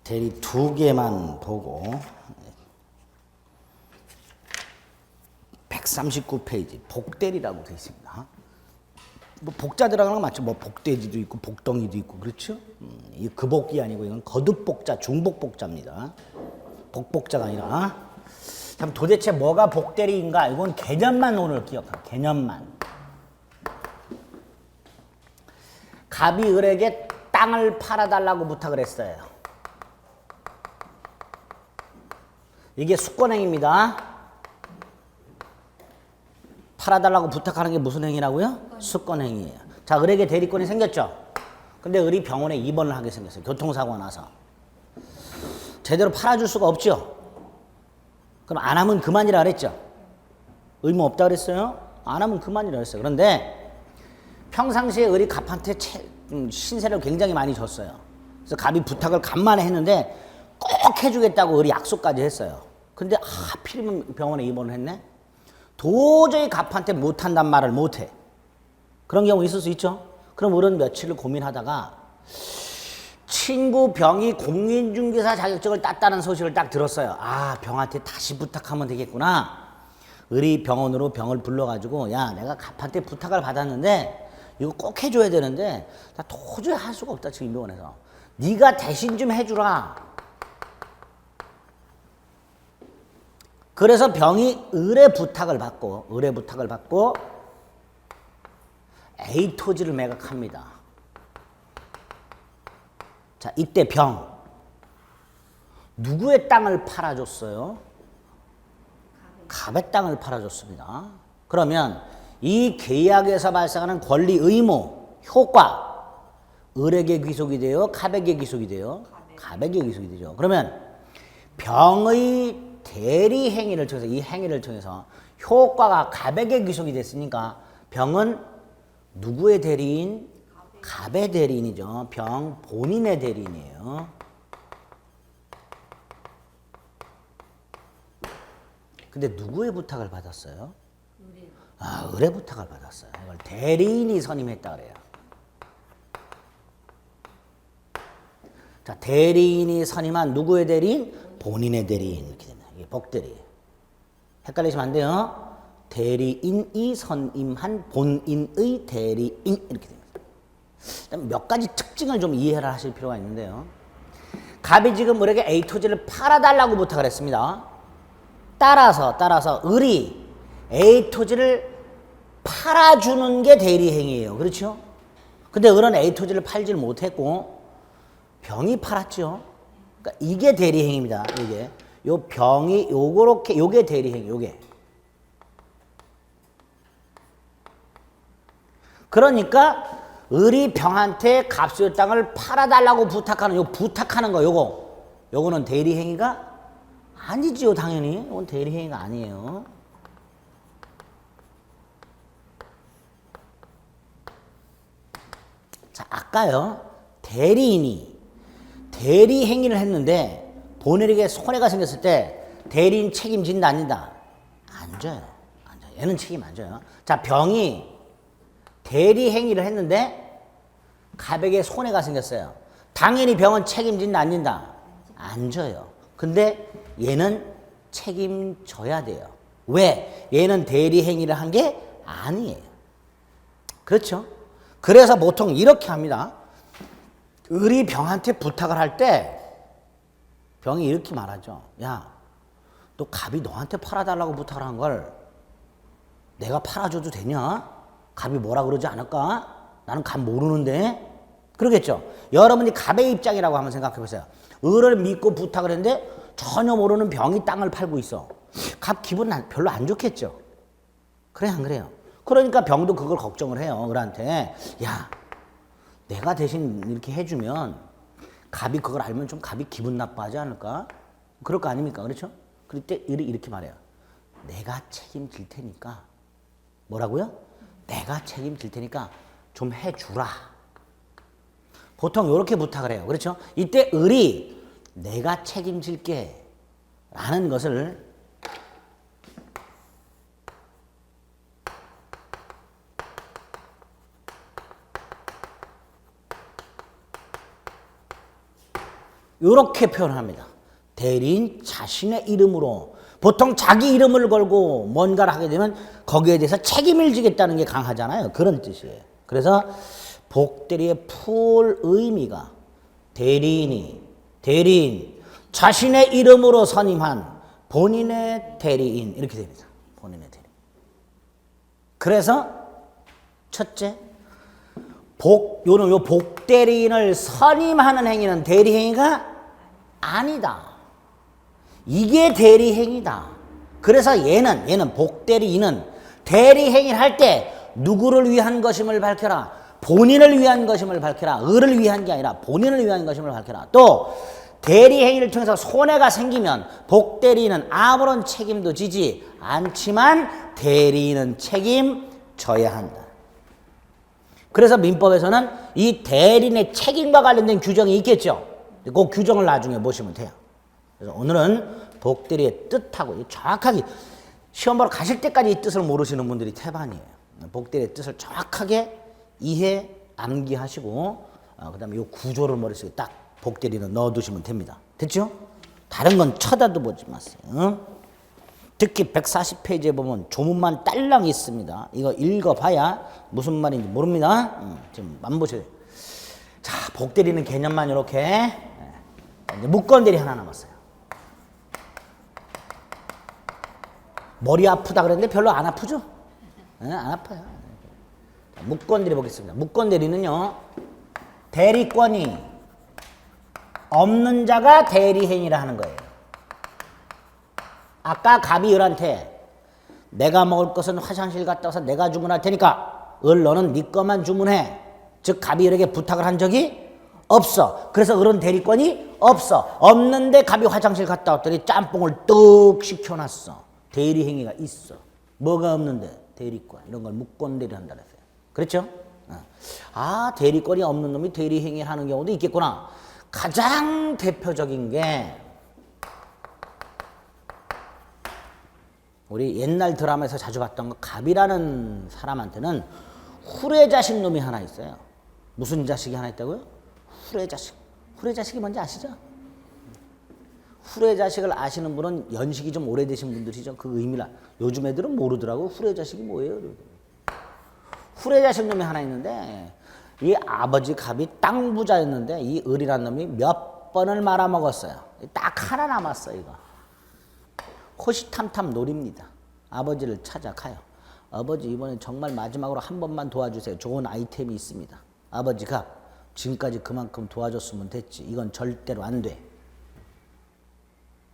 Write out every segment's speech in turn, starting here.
대리 두 개만 보고 139페이지 복대리라고 되어 있습니다. 뭐 복자 들어가는 거 맞죠? 뭐 복돼지도 있고 복덩이도 있고 그렇죠? 이 급복이 아니고 이건 거듭복자, 중복복자입니다. 복복자가 아니라. 그럼 도대체 뭐가 복대리인가? 이건 개념만 오늘 기억하. 개념만. 갑이 을에게 땅을 팔아달라고 부탁을 했어요. 이게 수권행입니다. 팔아달라고 부탁하는 게 무슨 행위라고요? 수권행위예요. 자, 을에게 대리권이 생겼죠? 근데 을이 병원에 입원을 하게 생겼어요. 교통사고가 나서. 제대로 팔아줄 수가 없죠? 그럼 안 하면 그만이라 그랬죠? 의무 없다 그랬어요? 안 하면 그만이라 그랬어요. 그런데 평상시에 을이 갑한테 신세를 굉장히 많이 줬어요. 그래서 갑이 부탁을 간만에 했는데 꼭 해주겠다고 을이 약속까지 했어요. 근데 하필이면 병원에 입원을 했네? 도저히 갑한테 못한단 말을 못해. 그런 경우 있을 수 있죠? 그럼 을은 며칠을 고민하다가 친구 병이 공인중개사 자격증을 땄다는 소식을 딱 들었어요. 아, 병한테 다시 부탁하면 되겠구나. 을이 병원으로 병을 불러가지고 야, 내가 갑한테 부탁을 받았는데 이거 꼭 해줘야 되는데 나 도저히 할 수가 없다 지금 병원에서. 네가 대신 좀 해주라. 그래서 병이 을의 부탁을 받고 A 토지를 매각합니다. 자, 이때 병 누구의 땅을 팔아줬어요? 갑의 땅을 팔아줬습니다. 그러면 이 계약에서 발생하는 권리, 의무, 효과 을에게 귀속이 돼요? 갑에게 귀속이 돼요? 갑에게 귀속이 되죠. 그러면 병의 대리 행위를 통해서 이 행위를 통해서 효과가 갑에게 귀속이 됐으니까 병은 누구의 대리인? 갑의 대리인이죠. 병 본인의 대리인이에요. 근데 누구의 부탁을 받았어요? 아, 을의 부탁을 받았어요. 이걸 대리인이 선임했다 그래요. 자, 대리인이 선임한 누구의 대리인? 본인의 대리인. 이렇게 됩니다. 이게 복대리. 헷갈리시면 안 돼요. 대리인이 선임한 본인의 대리인 이렇게 됩니다. 몇 가지 특징을 좀 이해를 하실 필요가 있는데요. 갑이 지금 을에게 A 토지를 팔아달라고 부탁을 했습니다. 따라서 을이 A 토지를 팔아주는 게 대리행위예요. 그렇죠? 근데 을은 A 토지를 팔지를 못했고 병이 팔았죠. 그러니까 이게 대리행위입니다. 이게 요 병이 요게 대리행위. 요게. 그러니까 을이 병한테 갑수의 땅을 팔아달라고 부탁하는 부탁하는 거 요거는 대리행위가 아니지요. 당연히 이건 대리행위가 아니에요. 자, 아까요 대리인이 대리행위를 했는데 본인에게 손해가 생겼을 때 대리인 책임진다 안 진다? 안 져요. 얘는 책임 안 져요. 자, 병이 대리행위를 했는데 갑에게 손해가 생겼어요. 당연히 병은 책임진다 안 진다? 안 져요. 근데 얘는 책임져야 돼요. 왜? 얘는 대리행위를 한 게 아니에요. 그렇죠? 그래서 보통 이렇게 합니다. 을이 병한테 부탁을 할 때 병이 이렇게 말하죠. 야, 너 갑이 너한테 팔아달라고 부탁을 한 걸 내가 팔아줘도 되냐? 갑이 뭐라 그러지 않을까? 나는 갑 모르는데? 그러겠죠? 여러분이 갑의 입장이라고 한번 생각해 보세요. 을을 믿고 부탁을 했는데 전혀 모르는 병이 땅을 팔고 있어. 갑 기분 별로 안 좋겠죠? 그래, 안 그래요? 그러니까 병도 그걸 걱정을 해요. 을한테. 야, 내가 대신 이렇게 해주면 갑이 그걸 알면 좀 갑이 기분 나빠하지 않을까? 그럴 거 아닙니까? 그렇죠? 그럴 때 을이 이렇게 말해요. 내가 책임질 테니까. 뭐라고요? 내가 책임질 테니까 좀 해주라. 보통 이렇게 부탁을 해요. 그렇죠? 이때 을이 내가 책임질게 라는 것을 이렇게 표현합니다. 대리인 자신의 이름으로. 보통 자기 이름을 걸고 뭔가를 하게 되면 거기에 대해서 책임을 지겠다는 게 강하잖아요. 그런 뜻이에요. 그래서 복대리의 풀 의미가 대리인, 자신의 이름으로 선임한 본인의 대리인 이렇게 됩니다. 본인의 대리인. 그래서 첫째, 요 복대리인을 선임하는 행위는 대리행위가 아니다. 이게 대리행위다. 그래서 얘는 복대리인은 대리행위를 할 때 누구를 위한 것임을 밝혀라. 본인을 위한 것임을 밝혀라. 을을 위한 게 아니라 본인을 위한 것임을 밝혀라. 또 대리행위를 통해서 손해가 생기면 복대리인은 아무런 책임도 지지 않지만 대리인은 책임져야 한다. 그래서 민법에서는 이 대리인의 책임과 관련된 규정이 있겠죠. 그 규정을 나중에 보시면 돼요. 그래서 오늘은 복대리의 뜻하고 정확하게 시험 보러 가실 때까지 이 뜻을 모르시는 분들이 태반이에요. 복대리의 뜻을 정확하게 이해, 암기하시고 그 다음에 이 구조를 머릿속에 딱 복대리는 넣어두시면 됩니다. 됐죠? 다른 건 쳐다도 보지 마세요. 특히 140페이지에 보면 조문만 딸랑 있습니다. 이거 읽어봐야 무슨 말인지 모릅니다. 지금 안 보셔요. 자, 복대리는 개념만 이렇게. 이제 무건대리 하나 남았어요. 머리 아프다 그랬는데 별로 안 아프죠? 안 아파요. 무건대리 보겠습니다. 무건대리는요, 대리권이 없는 자가 대리행위를 하는 거예요. 아까 갑이 을한테 내가 먹을 것은 화장실 갔다 와서 내가 주문할 테니까 을 너는 네 것만 주문해. 즉 갑이 을에게 부탁을 한 적이 없어. 그래서 을은 대리권이 없어. 없는데 갑이 화장실 갔다 왔더니 짬뽕을 뚝 시켜놨어. 대리행위가 있어. 뭐가 없는데? 대리권. 이런 걸 무권대리 한다 그랬어요. 그렇죠? 아, 대리권이 없는 놈이 대리행위를 하는 경우도 있겠구나. 가장 대표적인 게 우리 옛날 드라마에서 자주 봤던 거, 갑이라는 사람한테는 후레자식 놈이 하나 있어요. 무슨 자식이 하나 있다고요? 후레자식. 후레자식이 뭔지 아시죠? 후레자식을 아시는 분은 연식이 좀 오래되신 분들이죠. 그 의미를. 요즘 애들은 모르더라고. 후레자식이 뭐예요? 후레자식 놈이 하나 있는데 이 아버지 갑이 땅 부자였는데 이 을이란 놈이 몇 번을 말아먹었어요. 딱 하나 남았어 이거. 호시탐탐 노립니다. 아버지를 찾아가요. 아버지 이번엔 정말 마지막으로 한 번만 도와주세요. 좋은 아이템이 있습니다. 아버지가 지금까지 그만큼 도와줬으면 됐지. 이건 절대로 안 돼.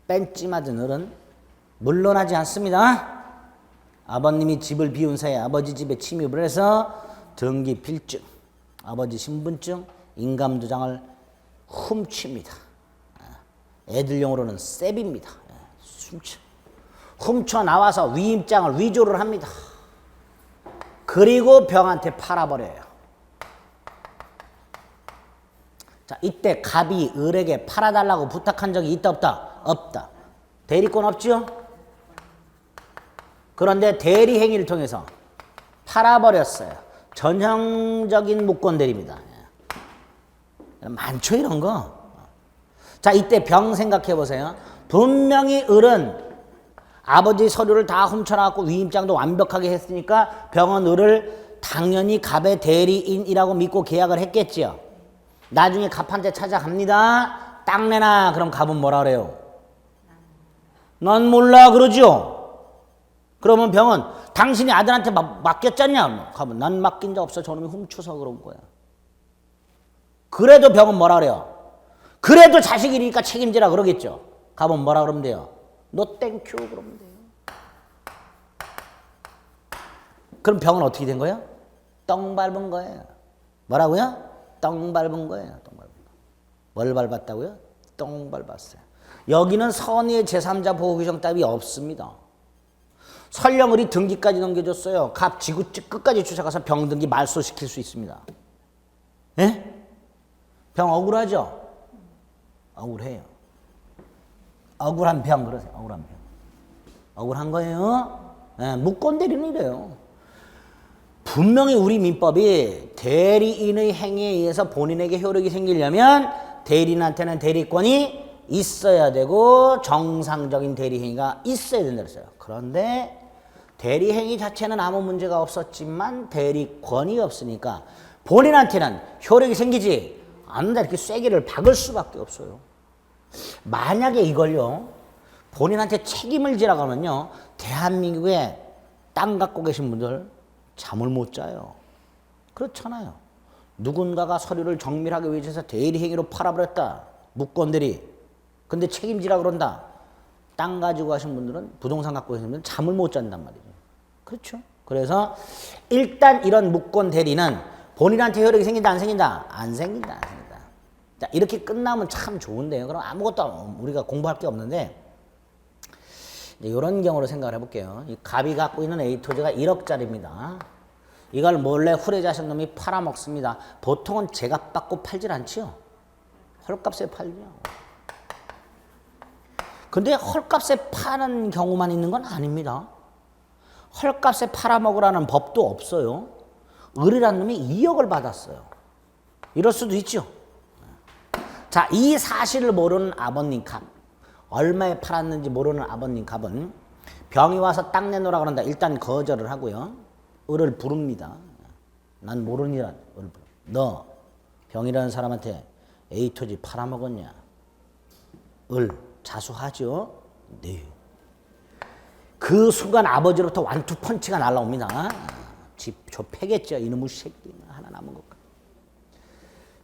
뺀찌 맞은 을은 물러나지 않습니다. 아버님이 집을 비운 사이에 아버지 집에 침입을 해서 등기 필증, 아버지 신분증, 인감도장을 훔칩니다. 애들용으로는 셉입니다. 훔쳐 나와서 위임장을 위조를 합니다. 그리고 병한테 팔아버려요. 자, 이때 갑이 을에게 팔아달라고 부탁한 적이 있다 없다? 없다. 대리권 없죠? 그런데 대리행위를 통해서 팔아버렸어요. 전형적인 무권대리입니다. 많죠 이런 거. 자, 이때 병 생각해 보세요. 분명히 을은 아버지 서류를 다 훔쳐나갖고 위임장도 완벽하게 했으니까 병은 을을 당연히 갑의 대리인이라고 믿고 계약을 했겠지요. 나중에 갑한테 찾아갑니다. 땅 내놔. 그럼 갑은 뭐라 그래요? 난 몰라 그러죠. 그러면 병은 당신이 아들한테 맡겼잖냐? 갑은 난 맡긴 적 없어. 저놈이 훔쳐서 그런 거야. 그래도 병은 뭐라 그래요? 그래도 자식이니까 책임지라 그러겠죠. 갑은 뭐라 그러면 돼요? 너 땡큐 그러면 돼요. 그럼 병은 어떻게 된 거예요? 떡 밟은 거예요. 뭐라고요? 떡 밟은 거예요. 떡 밟은 거. 뭘 밟았다고요? 떡 밟았어요. 여기는 선의의 제3자 보호 규정 따위 없습니다. 설령 을이 등기까지 넘겨줬어요. 갑 지구 끝까지 쫓아가서 병 등기 말소시킬 수 있습니다. 예? 병 억울하죠? 억울해요. 억울한 병 그러세요. 억울한 병. 억울한 거예요. 예, 무권대리는 이래요. 분명히 우리 민법이 대리인의 행위에 의해서 본인에게 효력이 생기려면 대리인한테는 대리권이 있어야 되고 정상적인 대리행위가 있어야 된다 그랬어요. 그런데 대리행위 자체는 아무 문제가 없었지만 대리권이 없으니까 본인한테는 효력이 생기지 않는다 이렇게 쐐기를 박을 수밖에 없어요. 만약에 이걸요 본인한테 책임을 지라고 하면요 대한민국에 땅 갖고 계신 분들 잠을 못 자요. 그렇잖아요. 누군가가 서류를 정밀하게 위해서 대리행위로 팔아버렸다. 무권대리. 근데 책임지라 그런다. 땅 가지고 가신 분들은 부동산 갖고 계신 분들은 잠을 못 잔단 말이죠. 그렇죠. 그래서 일단 이런 무권대리는 본인한테 효력이 생긴다 안 생긴다? 안 생긴다 안 생긴다. 자, 이렇게 끝나면 참 좋은데요. 그럼 아무것도 우리가 공부할 게 없는데 이런 경우로 생각을 해볼게요. 이 갑이 갖고 있는 A토지가 1억짜리입니다. 이걸 몰래 후레자식 놈이 팔아먹습니다. 보통은 제값 받고 팔질 않지요. 헐값에 팔죠. 근데 헐값에 파는 경우만 있는 건 아닙니다. 헐값에 팔아먹으라는 법도 없어요. 을이라는 놈이 2억을 받았어요. 이럴 수도 있죠. 자, 이 사실을 모르는 아버님 갑, 얼마에 팔았는지 모르는 아버님 갑은 병이 와서 땅 내놓으라 그런다. 일단 거절을 하고요. 을을 부릅니다. 난 모르니라. 너 병이라는 사람한테 A토지 팔아먹었냐? 을 자수하죠. 네. 그 순간 아버지로부터 완투 펀치가 날라옵니다. 집 저 패겠죠. 이놈의 새끼 하나 남은 것.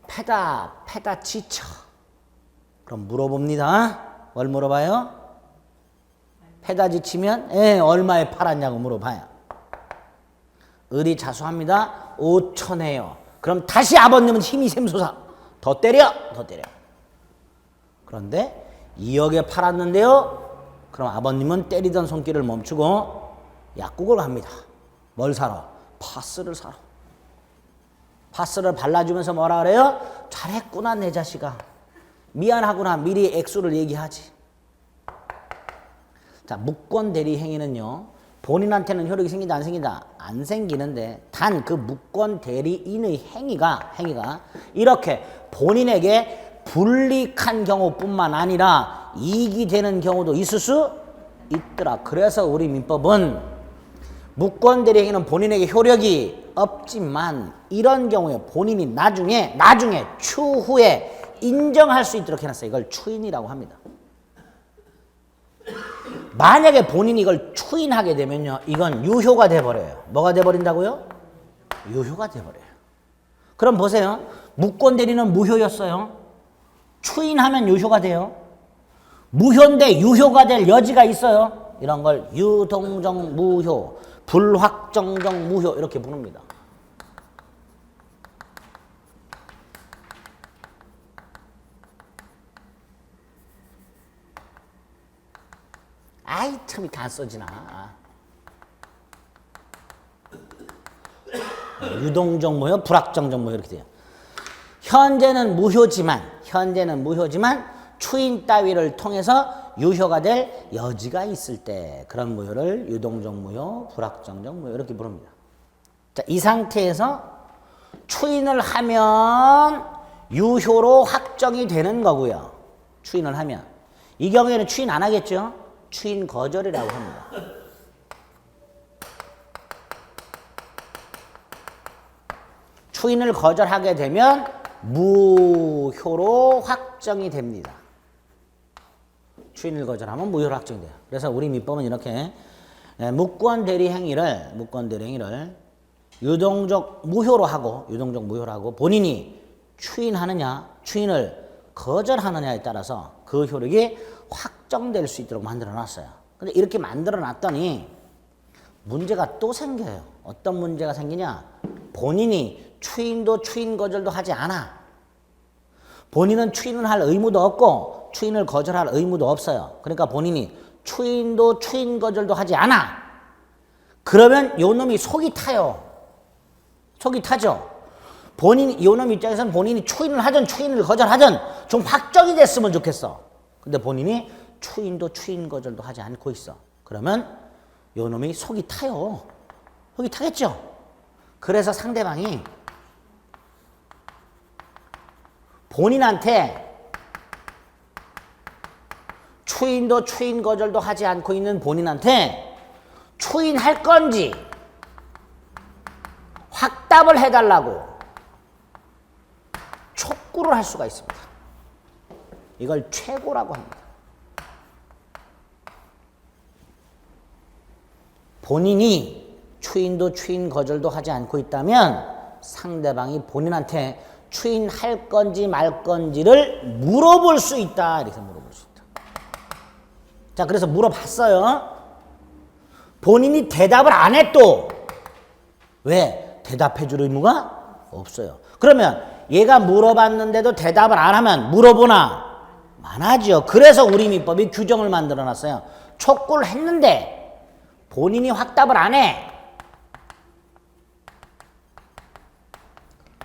패다 지쳐. 그럼 물어봅니다. 뭘 물어봐요? 패다 지치면 얼마에 팔았냐고 물어봐요. 을이 자수합니다. 5천에요. 그럼 다시 아버님은 힘이 샘솟아. 더 때려. 그런데 2억에 팔았는데요. 그럼 아버님은 때리던 손길을 멈추고 약국을 갑니다. 뭘 사러? 파스를 사러. 파스를 발라주면서 뭐라 그래요? 잘했구나 내 자식아. 미안하구나. 미리 액수를 얘기하지. 자, 무권 대리 행위는요. 본인한테는 효력이 생긴다 안 생긴다? 안 생기는데 단 그 무권 대리인의 행위가 이렇게 본인에게 불리한 경우뿐만 아니라 이익이 되는 경우도 있을 수 있더라. 그래서 우리 민법은 무권 대리 행위는 본인에게 효력이 없지만 이런 경우에 본인이 나중에 추후에 인정할 수 있도록 해놨어요. 이걸 추인이라고 합니다. 만약에 본인이 이걸 추인하게 되면요. 이건 유효가 돼버려요. 뭐가 돼버린다고요? 유효가 돼버려요. 그럼 보세요. 무권 대리는 무효였어요. 추인하면 유효가 돼요. 무효인데 유효가 될 여지가 있어요. 이런 걸 유동적 무효, 불확정적 무효 이렇게 부릅니다. 아이 참 이렇게 안 써지나. 유동적 무효, 불확정적 무효 이렇게 돼요. 현재는 무효지만 추인 따위를 통해서 유효가 될 여지가 있을 때 그런 무효를 유동적 무효, 불확정적 무효 이렇게 부릅니다. 자, 이 상태에서 추인을 하면 유효로 확정이 되는 거고요. 추인을 하면. 이 경우에는 추인 안 하겠죠? 추인 거절이라고 합니다. 추인을 거절하게 되면 무효로 확정이 됩니다. 추인을 거절하면 무효로 확정이 돼요. 그래서 우리 민법은 이렇게 무권 대리 행위를 유동적 무효로 하고 본인이 추인을 거절하느냐에 따라서 그 효력이 확정될 수 있도록 만들어 놨어요. 근데 이렇게 만들어 놨더니 문제가 또 생겨요. 어떤 문제가 생기냐? 본인이 추인도 추인 거절도 하지 않아. 본인은 추인을 할 의무도 없고 추인을 거절할 의무도 없어요. 그러니까 본인이 추인도 추인 거절도 하지 않아. 그러면 요 놈이 속이 타요. 속이 타죠. 요 놈 입장에서는 본인이 추인을 하든 추인을 거절하든 좀 확정이 됐으면 좋겠어. 근데 본인이 추인도 추인 거절도 하지 않고 있어. 그러면 요 놈이 속이 타요. 속이 타겠죠. 그래서 상대방이 본인한테 추인도 추인 거절도 하지 않고 있는 본인한테 추인할 건지 확답을 해달라고 촉구를 할 수가 있습니다. 이걸 최고라고 합니다. 본인이 추인도 추인 거절도 하지 않고 있다면 상대방이 본인한테 추인할 건지 말 건지를 물어볼 수 있다. 이렇게 물어볼 수 있다. 자, 그래서 물어봤어요. 본인이 대답을 안 해 또. 왜? 대답해 줄 의무가 없어요. 그러면 얘가 물어봤는데도 대답을 안 하면 물어보나? 안 하죠. 그래서 우리 민법이 규정을 만들어 놨어요. 촉구를 했는데 본인이 확답을 안 해.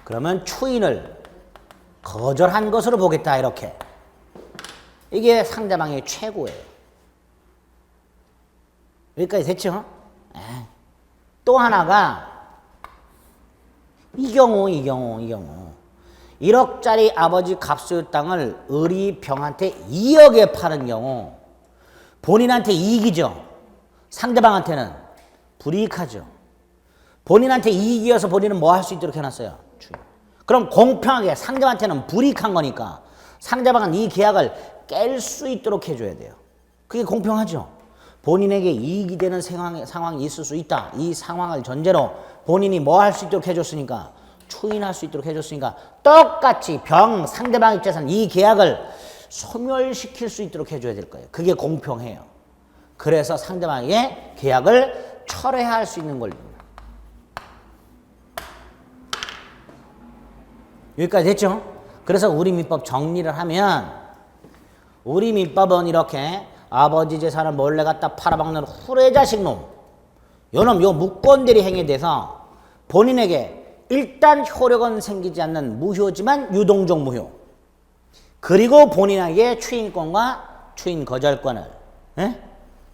그러면 추인을 거절한 것으로 보겠다. 이렇게. 이게 상대방의 최고예요. 여기까지 됐죠? 또 하나가 이 경우 1억짜리 아버지 갑소유 땅을 을이 병한테 2억에 파는 경우 본인한테 이익이죠. 상대방한테는 불이익하죠. 본인한테 이익이어서 본인은 뭐 할 수 있도록 해놨어요? 그럼 공평하게 상대방한테는 불이익한 거니까 상대방은 이 계약을 깰 수 있도록 해줘야 돼요. 그게 공평하죠. 본인에게 이익이 되는 상황이 있을 수 있다. 이 상황을 전제로 본인이 뭐 할 수 있도록 해줬으니까 추인할 수 있도록 해줬으니까 똑같이 상대방 입장에서는 이 계약을 소멸시킬 수 있도록 해줘야 될 거예요. 그게 공평해요. 그래서 상대방에게 계약을 철회할 수 있는 권리입니다. 여기까지 됐죠? 그래서 우리 민법 정리를 하면 우리 민법은 이렇게 아버지 재산을 몰래 갖다 팔아먹는 후레자식 요놈 요 무권대리 행위에 대해서 본인에게 일단 효력은 생기지 않는 무효지만 유동적 무효, 그리고 본인에게 추인권과 추인 거절권을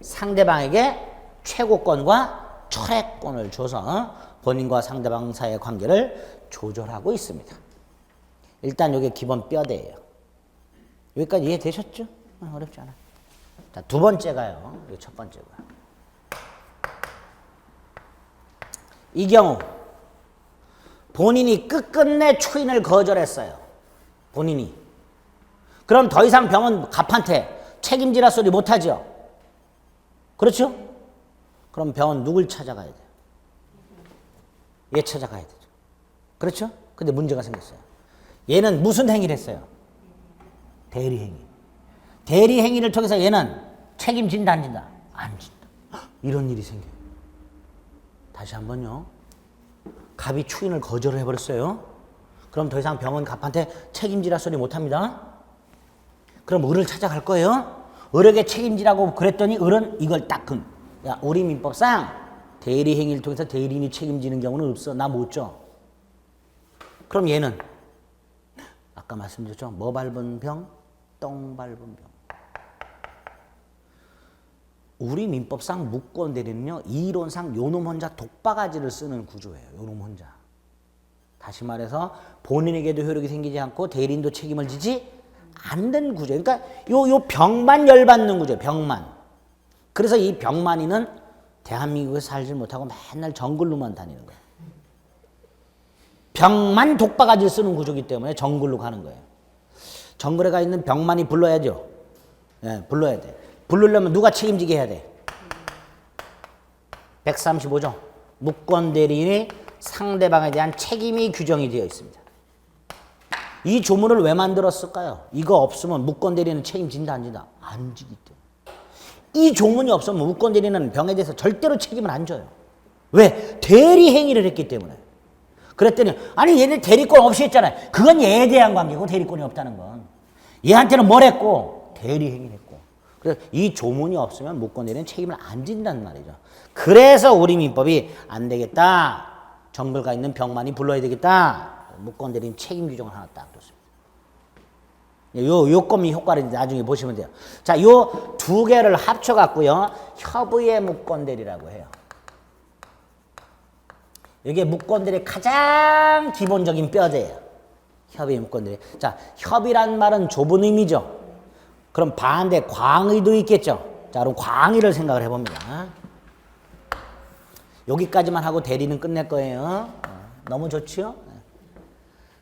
상대방에게 최고권과 철회권을 줘서 본인과 상대방 사이의 관계를 조절하고 있습니다. 일단 이게 기본 뼈대예요. 여기까지 이해되셨죠? 어렵지 않아요. 자, 두 번째가요. 이게 첫 번째고요. 이 경우 본인이 끝끝내 추인을 거절했어요. 본인이. 그럼 더 이상 병원 갑한테 책임지라 소리 못하죠. 그렇죠? 그럼 병원 누굴 찾아가야 돼요? 얘 찾아가야 되죠. 그렇죠? 근데 문제가 생겼어요. 얘는 무슨 행위를 했어요? 대리행위. 대리행위를 통해서 얘는 책임진다 안 진다? 안 진다. 이런 일이 생겨요. 다시 한번요. 갑이 추인을 거절을 해버렸어요. 그럼 더 이상 병원 갑한테 책임지라 소리 못합니다. 그럼 을을 찾아갈 거예요. 을에게 책임지라고 그랬더니 을은 이걸 딱 야, 우리 민법상 대리행위를 통해서 대리인이 책임지는 경우는 없어. 나 못 줘. 그럼 얘는 아까 말씀드렸죠. 뭐 밟은 병? 똥 밟은 병. 우리 민법상 무권 대리는요, 이론상 요놈 혼자 독바가지를 쓰는 구조예요. 요놈 혼자. 다시 말해서 본인에게도 효력이 생기지 않고 대리인도 책임을 지지 않는 구조. 그러니까 요 병만 열받는 구조예요. 병만. 그래서 이 병만이는 대한민국에 살지 못하고 맨날 정글로만 다니는 거예요. 병만 독바가지를 쓰는 구조이기 때문에 정글로 가는 거예요. 정글에 가 있는 병만이 불러야죠. 예, 불러야 돼. 부르려면 누가 책임지게 해야 돼? 135조. 무권 대리인이 상대방에 대한 책임이 규정이 되어 있습니다. 이 조문을 왜 만들었을까요? 이거 없으면 무권 대리인은 책임진다 안 진다? 안 지기 때문에. 이 조문이 없으면 무권 대리인은 병에 대해서 절대로 책임을 안 져요. 왜? 대리 행위를 했기 때문에. 그랬더니 아니 얘네 대리권 없이 했잖아요. 그건 얘에 대한 관계고 대리권이 없다는 건. 얘한테는 뭘 했고? 대리 행위를 했고. 그래서 이 조문이 없으면 무권 대리는 책임을 안 진다는 말이죠. 그래서 우리 민법이 안 되겠다. 정글가 있는 병만이 불러야 되겠다. 무권 대리인 책임 규정을 하나 딱 뒀습니다. 요건미 효과를 나중에 보시면 돼요. 자, 요 두 개를 합쳐갖고요. 협의의 무권 대리라고 해요. 이게 무권 대리의 가장 기본적인 뼈대예요. 협의의 무권 대리. 자, 협의란 말은 좁은 의미죠. 그럼 반대 광의도 있겠죠. 자, 그럼 광의를 생각을 해봅니다. 여기까지만 하고 대리는 끝낼 거예요. 너무 좋지요?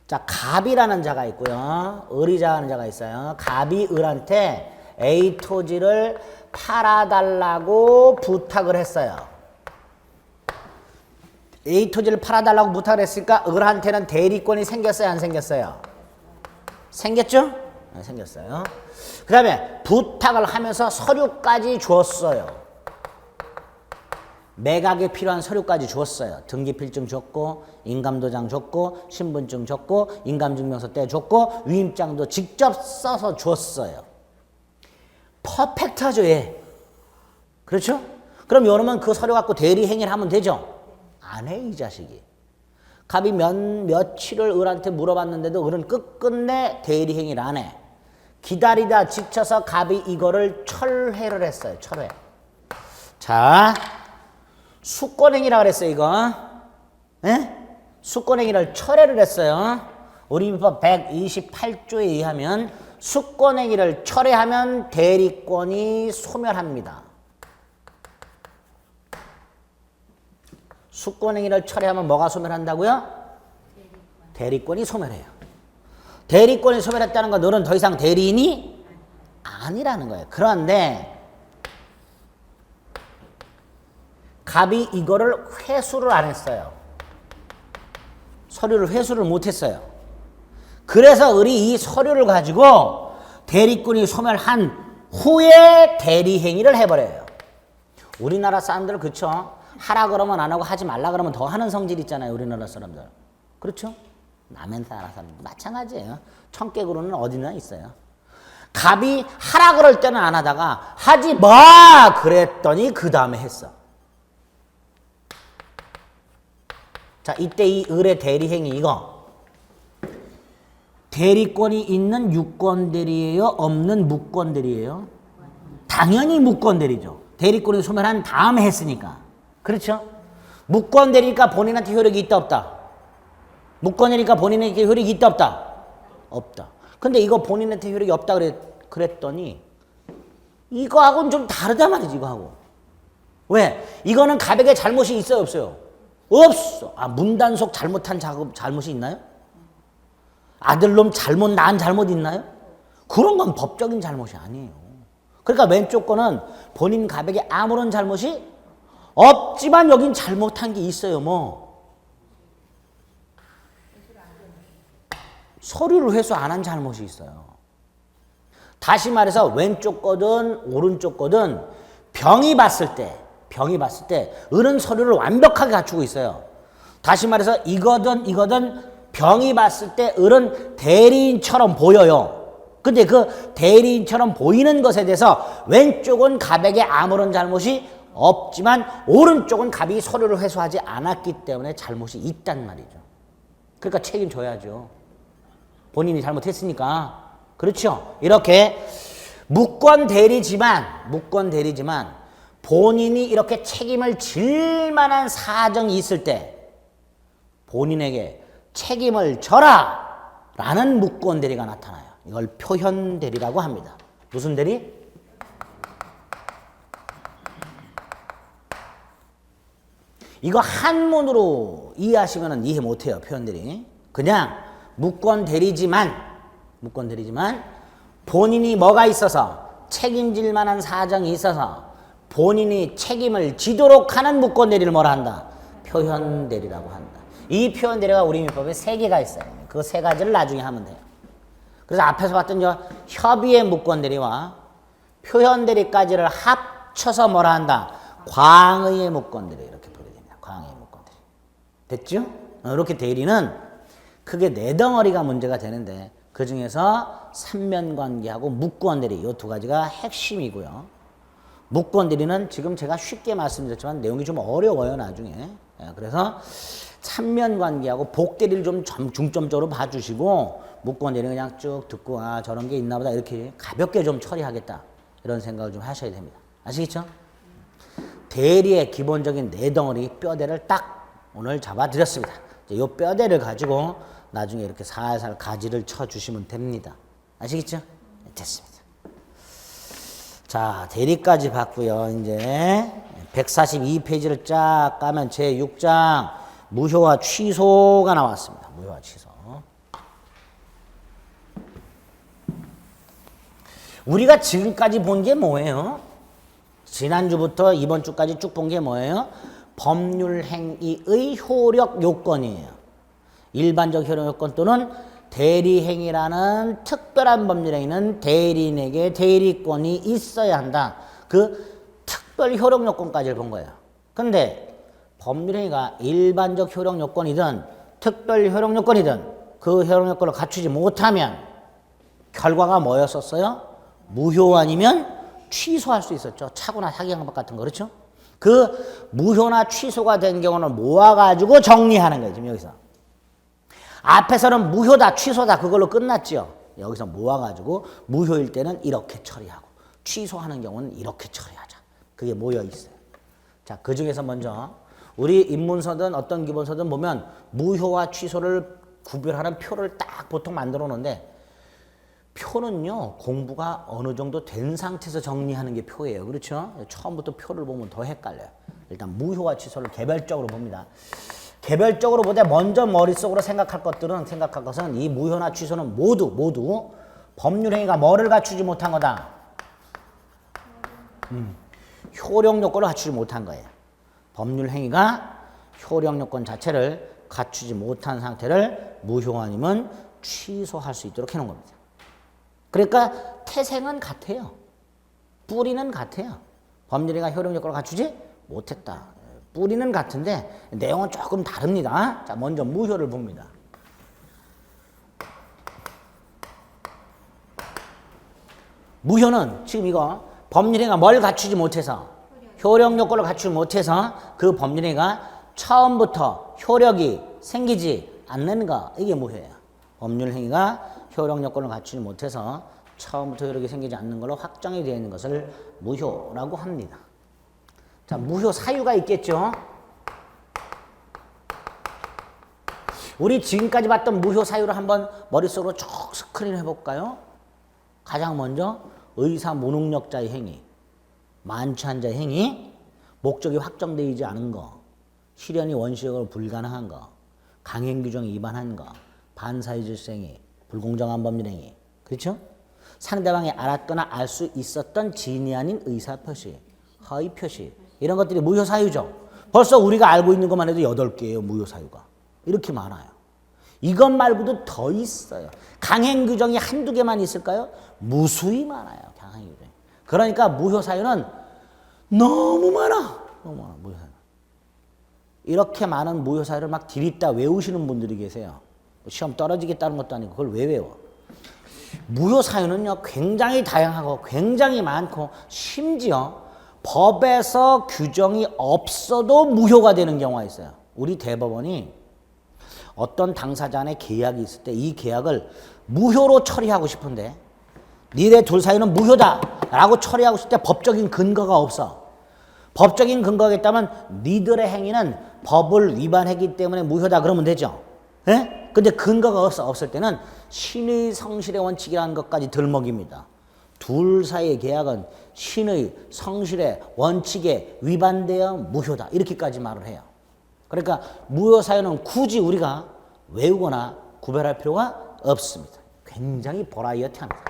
자, 갑이라는 자가 있고요. 을이자라는 자가 있어요. 갑이 을한테 A 토지를 팔아달라고 부탁을 했어요. A 토지를 팔아달라고 부탁을 했으니까 을한테는 대리권이 생겼어요? 안 생겼어요? 생겼죠? 네, 생겼어요. 그 다음에 부탁을 하면서 서류까지 주었어요. 매각에 필요한 서류까지 줬어요. 등기필증 줬고 인감도장 줬고 신분증 줬고 인감증명서 떼 줬고 위임장도 직접 써서 줬어요. 퍼펙트하죠. 얘. 그렇죠? 그럼 여러분 그 서류 갖고 대리행위를 하면 되죠? 안 해, 이 자식이. 갑이 며칠을 을한테 물어봤는데도 을은 끝끝내 대리행위를 안 해. 기다리다 지쳐서 갑이 이거를 철회를 했어요. 철회. 자, 수권행위라 그랬어요, 이거. 예? 수권행위를 철회를 했어요. 우리 민법 128조에 의하면 수권행위를 철회하면 대리권이 소멸합니다. 수권행위를 철회하면 뭐가 소멸한다고요? 대리권이 소멸해요. 대리권이 소멸했다는 건 너는 더 이상 대리인이 아니라는 거예요. 그런데 갑이 이거를 회수를 안 했어요. 서류를 회수를 못 했어요. 그래서 을이 이 서류를 가지고 대리권이 소멸한 후에 대리행위를 해버려요. 우리나라 사람들 그쵸? 하라 그러면 안 하고 하지 말라 그러면 더 하는 성질 있잖아요. 우리나라 사람들. 그렇죠? 남의 나라 사람들 마찬가지예요. 청개구로는 어디나 있어요. 갑이 하라 그럴 때는 안 하다가 하지 마 그랬더니 그 다음에 했어. 자, 이때 이 을의 대리행위 이거 대리권이 있는 유권대리예요? 없는 무권대리예요? 당연히 무권대리죠. 대리권이 소멸한 다음에 했으니까. 그렇죠? 무권대리니까 본인한테 효력이 있다 없다? 무권대리니까 본인에게 효력이 있다 없다? 없다. 근데 이거 본인한테 효력이 없다 그랬더니 이거하고는 좀 다르단 말이지. 이거하고. 왜? 이거는 갑에게 잘못이 있어요 없어요? 없어. 아, 문단속 잘못한 잘못이 있나요? 아들놈 잘못 낳은 잘못 있나요? 그런 건 법적인 잘못이 아니에요. 그러니까 왼쪽 거는 본인 갑에게 아무런 잘못이 없지만 여긴 잘못한 게 있어요. 뭐 서류를 회수 안 한 잘못이 있어요. 다시 말해서 왼쪽 거든 오른쪽 거든 병이 봤을 때 을은 서류를 완벽하게 갖추고 있어요. 다시 말해서 이거든 병이 봤을 때 을은 대리인처럼 보여요. 근데 그 대리인처럼 보이는 것에 대해서 왼쪽은 갑에게 아무런 잘못이 없지만 오른쪽은 갑이 서류를 회수하지 않았기 때문에 잘못이 있단 말이죠. 그러니까 책임져야죠. 본인이 잘못했으니까. 그렇죠? 이렇게 무권대리지만 본인이 이렇게 책임을 질 만한 사정이 있을 때 본인에게 책임을 져라 라는 무권대리가 나타나요. 이걸 표현대리라고 합니다. 무슨 대리? 이거 한문으로 이해하시면 이해 못해요. 표현대리. 그냥 무권대리지만 본인이 뭐가 있어서 책임질 만한 사정이 있어서 본인이 책임을 지도록 하는 무권대리를 뭐라 한다? 표현대리라고 한다. 이 표현대리가 우리 민법에 3개가 있어요. 그 3가지를 나중에 하면 돼요. 그래서 앞에서 봤던 협의의 무권대리와 표현대리까지를 합쳐서 뭐라 한다? 광의의 무권대리 이렇게 부르게 됩니다. 광의의 무권대리. 됐죠? 이렇게 대리는 크게 4덩어리가 문제가 되는데 그 중에서 삼면관계하고 무권대리 이 2가지가 핵심이고요. 무권대리는 지금 제가 쉽게 말씀드렸지만 내용이 좀 어려워요 나중에. 그래서 삼면관계하고 복대리를 좀 중점적으로 봐주시고 무권대리는 그냥 쭉 듣고 아 저런 게 있나 보다 이렇게 가볍게 좀 처리하겠다 이런 생각을 좀 하셔야 됩니다. 아시겠죠? 대리의 기본적인 4덩어리 뼈대를 딱 오늘 잡아드렸습니다. 이 뼈대를 가지고 나중에 이렇게 살살 가지를 쳐주시면 됩니다. 아시겠죠? 됐습니다. 자, 대리까지 봤고요. 이제 142페이지를 쫙 까면 제6장 무효와 취소가 나왔습니다. 무효와 취소. 우리가 지금까지 본 게 뭐예요? 지난주부터 이번 주까지 쭉 본 게 뭐예요? 법률 행위의 효력 요건이에요. 일반적 효력 요건 또는 대리행위라는 특별한 법률 행위는 대리인에게 대리권이 있어야 한다. 그 특별 효력 요건까지를 본 거예요. 근데 법률 행위가 일반적 효력 요건이든 특별 효력 요건이든 그 효력 요건을 갖추지 못하면 결과가 뭐였었어요? 무효 아니면 취소할 수 있었죠. 차고나 사기강박 같은 거. 그렇죠? 그 무효나 취소가 된 경우는 모아가지고 정리하는 거예요. 지금 여기서. 앞에서는 무효다, 취소다 그걸로 끝났죠. 여기서 모아가지고 무효일 때는 이렇게 처리하고 취소하는 경우는 이렇게 처리하자. 그게 모여 있어요. 자, 그 중에서 먼저 우리 입문서든 어떤 기본서든 보면 무효와 취소를 구별하는 표를 딱 보통 만들어 놓는데 표는요, 공부가 어느 정도 된 상태에서 정리하는 게 표예요. 그렇죠? 처음부터 표를 보면 더 헷갈려요. 일단 무효와 취소를 개별적으로 봅니다. 개별적으로 보되 먼저 머릿속으로 생각할 것은 이 무효나 취소는 모두 법률행위가 뭐를 갖추지 못한 거다? 효력 요건을 갖추지 못한 거예요. 법률행위가 효력 요건 자체를 갖추지 못한 상태를 무효 아니면 취소할 수 있도록 해놓은 겁니다. 그러니까 태생은 같아요. 뿌리는 같아요. 법률행위가 효력 요건을 갖추지 못했다. 뿌리는 같은데 내용은 조금 다릅니다. 자, 먼저 무효를 봅니다. 무효는 지금 이거 법률행위가 뭘 갖추지 못해서 효력 요건을 갖추지 못해서 그 법률행위가 처음부터 효력이 생기지 않는 거 이게 무효예요. 법률행위가 효력 요건을 갖추지 못해서 처음부터 효력이 생기지 않는 걸로 확정이 되어 있는 것을 무효라고 합니다. 자, 무효 사유가 있겠죠? 우리 지금까지 봤던 무효 사유를 한번 머릿속으로 쭉 스크린 해볼까요? 가장 먼저 의사 무능력자의 행위, 만취한 자의 행위, 목적이 확정되지 않은 거, 실현이 원시적으로 불가능한 거, 강행규정에 위반한 거, 반사회 질서행위, 불공정한 법률행위, 그렇죠? 상대방이 알았거나 알 수 있었던 진위 아닌 의사표시, 허위표시 이런 것들이 무효사유죠. 벌써 우리가 알고 있는 것만 해도 8개예요. 무효사유가. 이렇게 많아요. 이것 말고도 더 있어요. 강행규정이 한두 개만 있을까요? 무수히 많아요. 강행규정이. 그러니까 무효사유는 너무 많아. 너무 많아. 무효사유. 이렇게 많은 무효사유를 막 디립다 외우시는 분들이 계세요. 시험 떨어지겠다는 것도 아니고 그걸 왜 외워? 무효사유는요. 굉장히 다양하고 굉장히 많고 심지어 법에서 규정이 없어도 무효가 되는 경우가 있어요. 우리 대법원이 어떤 당사자 간의 계약이 있을 때 이 계약을 무효로 처리하고 싶은데 니네 둘 사이는 무효다 라고 처리하고 싶을 때 법적인 근거가 없어. 법적인 근거가 있다면 니들의 행위는 법을 위반했기 때문에 무효다 그러면 되죠. 예? 근데 근거가 없을 때는 신의 성실의 원칙이라는 것까지 들먹입니다. 둘 사이의 계약은 신의 성실의 원칙에 위반되어 무효다. 이렇게까지 말을 해요. 그러니까 무효사유는 굳이 우리가 외우거나 구별할 필요가 없습니다. 굉장히 버라이어티합니다.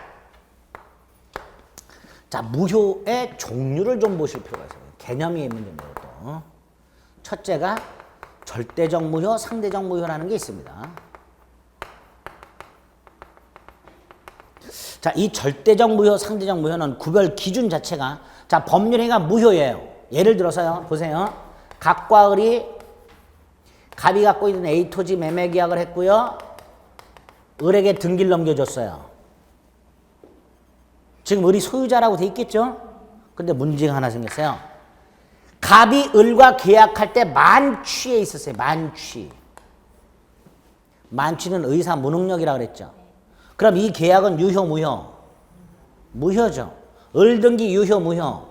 자, 무효의 종류를 좀 보실 필요가 있어요. 개념이 있는 겁니다. 또. 첫째가 절대적 무효, 상대적 무효라는 게 있습니다. 자, 이 절대적 무효, 상대적 무효는 구별 기준 자체가 자, 법률행위가 무효예요. 예를 들어서요. 보세요. 갑과 을이 갑이 갖고 있는 A 토지 매매 계약을 했고요. 을에게 등기를 넘겨줬어요. 지금 을이 소유자라고 돼 있겠죠? 근데 문제가 하나 생겼어요. 갑이 을과 계약할 때 만취에 있었어요. 만취. 만취는 의사 무능력이라고 그랬죠. 그럼 이 계약은 유효, 무효? 무효죠. 을 등기 유효, 무효?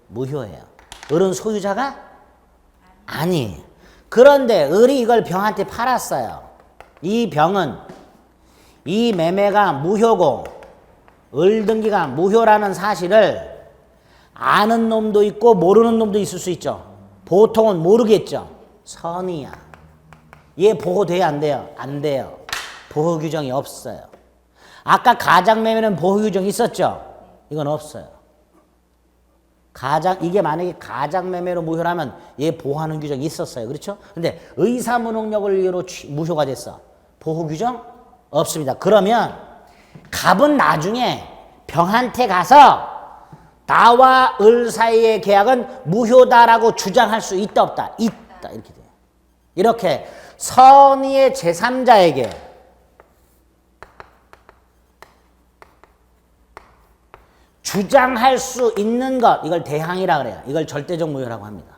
무효예요. 을은 소유자가 아니에요. 그런데 을이 이걸 병한테 팔았어요. 이 병은 이 매매가 무효고 을 등기가 무효라는 사실을 아는 놈도 있고 모르는 놈도 있을 수 있죠. 보통은 모르겠죠. 선이야. 얘 보호돼야 안 돼요? 안 돼요. 보호 규정이 없어요. 아까 가장매매는 보호 규정이 있었죠? 이건 없어요. 이게 만약에 가장매매로 무효라면 얘 보호하는 규정이 있었어요. 그렇죠? 근데 의사무능력을 이유로 무효가 됐어. 보호 규정 없습니다. 그러면 갑은 나중에 병한테 가서 나와 을 사이의 계약은 무효다라고 주장할 수 있다 없다? 있다. 이렇게 돼요. 이렇게 선의의 제3자에게 주장할 수 있는 것, 이걸 대항이라 그래요. 이걸 절대적 무효라고 합니다.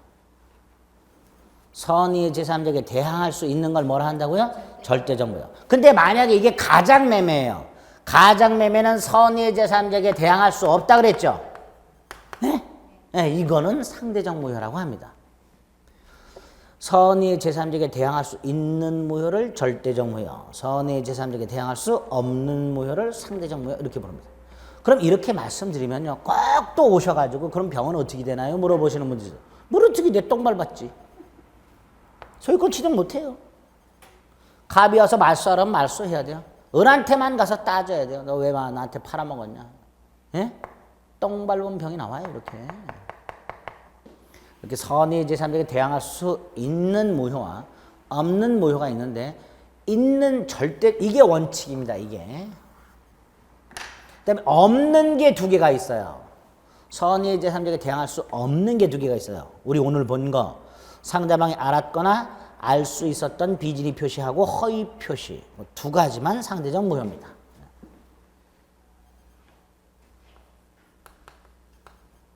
선의의 제3자에게 대항할 수 있는 걸 뭐라 한다고요? 절대적 무효. 근데 만약에 이게 가장매매예요. 가장매매는 선의의 제3자에게 대항할 수 없다 그랬죠? 네? 네, 이거는 상대적 무효라고 합니다. 선의의 제3자에게 대항할 수 있는 무효를 절대적 무효, 선의의 제3자에게 대항할 수 없는 무효를 상대적 무효 이렇게 부릅니다. 그럼 이렇게 말씀드리면요, 꼭 또 오셔가지고 그럼 병은 어떻게 되나요? 물어보시는 분들이 있어요. 뭘 어떻게 내 똥 밟았지? 소유권 취득 못해요. 갑이 와서 말소하라면 말소해야 돼요. 을한테만 가서 따져야 돼요. 너 왜 나한테 팔아먹었냐? 예? 똥 밟은 병이 나와요. 이렇게 선의 제3자에게 대항할 수 있는 무효와 없는 무효가 있는데, 있는 절대, 이게 원칙입니다. 이게. 그다음에 없는 게 두 개가 있어요. 선의 제3자에게 대항할 수 없는 게 두 개가 있어요. 우리 오늘 본 거, 상대방이 알았거나 알 수 있었던 비진이 표시하고 허위 표시, 두 가지만 상대적 무효입니다.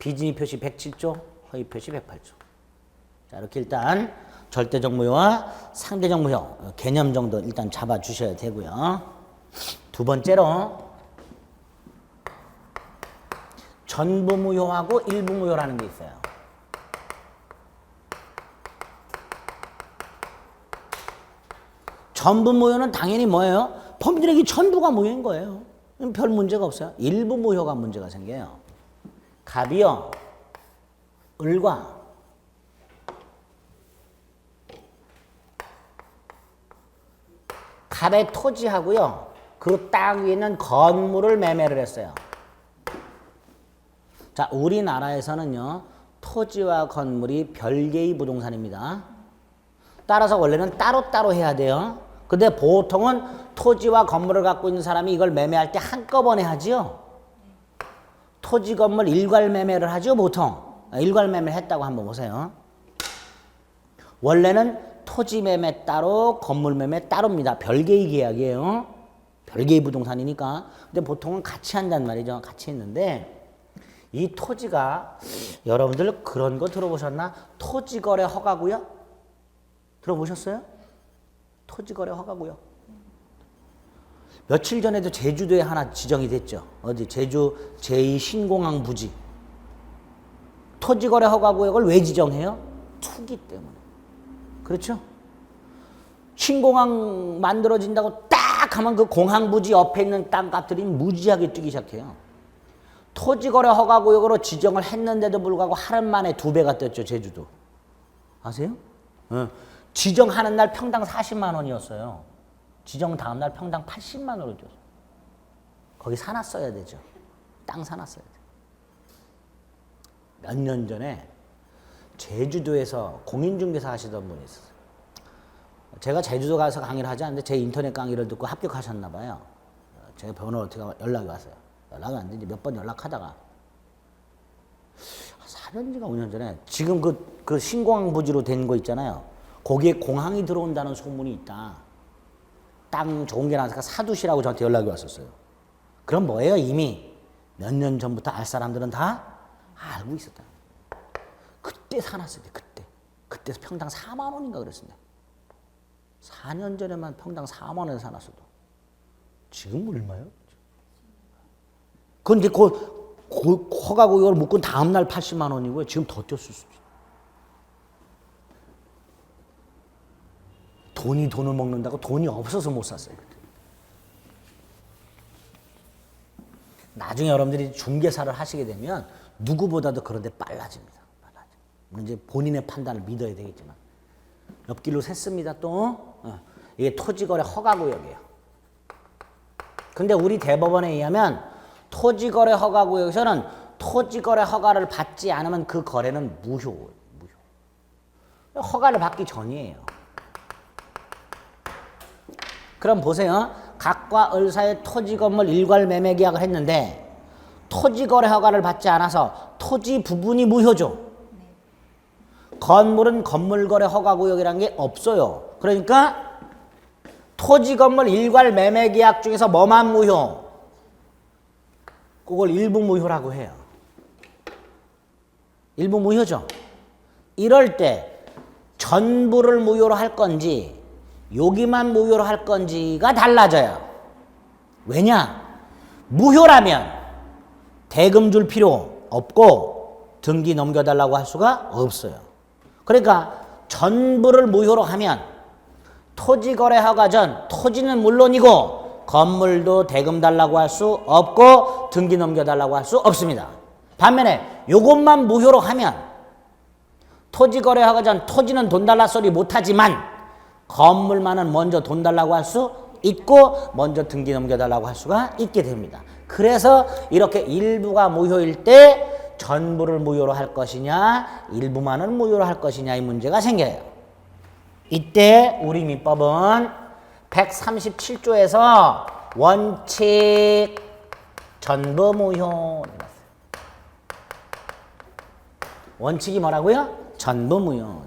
비진이 표시 107조, 허위 표시 108조. 자, 이렇게 일단 절대적 무효와 상대적 무효 개념 정도 일단 잡아 주셔야 되고요. 두 번째로 전부 무효하고 일부 무효라는 게 있어요. 전부 무효는 당연히 뭐예요? 법률행위 전부가 무효인 거예요. 별 문제가 없어요. 일부 무효가 문제가 생겨요. 갑이요, 을과 갑의 토지하고요, 그 땅 위에 있는 건물을 매매를 했어요. 자, 우리나라에서는요, 토지와 건물이 별개의 부동산입니다. 따라서 원래는 따로따로 해야 돼요. 근데 보통은 토지와 건물을 갖고 있는 사람이 이걸 매매할 때 한꺼번에 하지요. 토지, 건물 일괄 매매를 하죠, 보통. 일괄 매매를 했다고 한번 보세요. 원래는 토지 매매 따로, 건물 매매 따로입니다. 별개의 계약이에요. 별개의 부동산이니까. 근데 보통은 같이 한단 말이죠. 같이 했는데, 이 토지가, 여러분들 그런 거 들어보셨나? 토지거래 허가구역? 들어보셨어요? 토지거래 허가구역. 며칠 전에도 제주도에 하나 지정이 됐죠. 어디? 제주 제2신공항 부지. 토지거래 허가구역을 왜 지정해요? 투기 때문에. 그렇죠? 신공항 만들어진다고 딱 하면 그 공항 부지 옆에 있는 땅값들이 무지하게 뛰기 시작해요. 토지거래 허가구역으로 지정을 했는데도 불구하고 하루 만에 2배가 뛰었죠, 제주도. 아세요? 지정하는 날 평당 40만 원이었어요. 지정 다음 날 평당 80만 원으로 뛰었어요. 거기 사놨어야 되죠. 땅 사놨어야 돼요. 몇 년 전에 제주도에서 공인중개사 하시던 분이 있었어요. 제가 제주도 가서 강의를 하지 않는데 제 인터넷 강의를 듣고 합격하셨나 봐요. 제가 번호 어떻게 연락이 왔어요. 연락이 왔는데 몇 번 연락하다가 4년인가 5년 전에 지금 그 신공항 부지로 된 거 있잖아요. 거기에 공항이 들어온다는 소문이 있다. 땅 좋은 게 나니까 사두시라고 저한테 연락이 왔었어요. 그럼 뭐예요? 이미 몇 년 전부터 알 사람들은 다 알고 있었다. 그때 사놨을 때, 그때 평당 4만 원인가 그랬습니다. 4년 전에만 평당 4만 원에 사놨어도 지금 얼마요? 그건 이제 허가고 이걸 묶은 다음 날 80만 원이고요. 지금 더 뛰었을 수도 있어요. 돈이 돈을 먹는다고 돈이 없어서 못 샀어요. 나중에 여러분들이 중개사를 하시게 되면 누구보다도 그런데 빨라집니다. 이제 본인의 판단을 믿어야 되겠지만 옆길로 샜습니다. 또 이게 토지거래 허가구역이에요. 근데 우리 대법원에 의하면 토지거래 허가구역에서는 토지거래 허가를 받지 않으면 그 거래는 무효. 허가를 받기 전이에요. 그럼 보세요. 각과 을 사이에 토지 건물 일괄 매매 계약을 했는데 토지거래 허가를 받지 않아서 토지 부분이 무효죠. 건물은 건물거래 허가구역이라는 게 없어요. 그러니까 토지 건물 일괄 매매 계약 중에서 뭐만 무효? 그걸 일부 무효라고 해요. 일부 무효죠. 이럴 때 전부를 무효로 할 건지 여기만 무효로 할 건지가 달라져요. 왜냐? 무효라면 대금 줄 필요 없고 등기 넘겨달라고 할 수가 없어요. 그러니까 전부를 무효로 하면 토지거래 허가 전 토지는 물론이고 건물도 대금 달라고 할 수 없고 등기 넘겨달라고 할 수 없습니다. 반면에 요것만 무효로 하면 토지거래 허가 전 토지는 돈 달라 소리 못하지만 건물만은 먼저 돈 달라고 할 수 있고 먼저 등기 넘겨달라고 할 수가 있게 됩니다. 그래서 이렇게 일부가 무효일 때 전부를 무효로 할 것이냐 일부만은 무효로 할 것이냐 이 문제가 생겨요. 이때 우리 민법은 137조에서 원칙 전부 무효. 원칙이 뭐라고요? 전부 무효.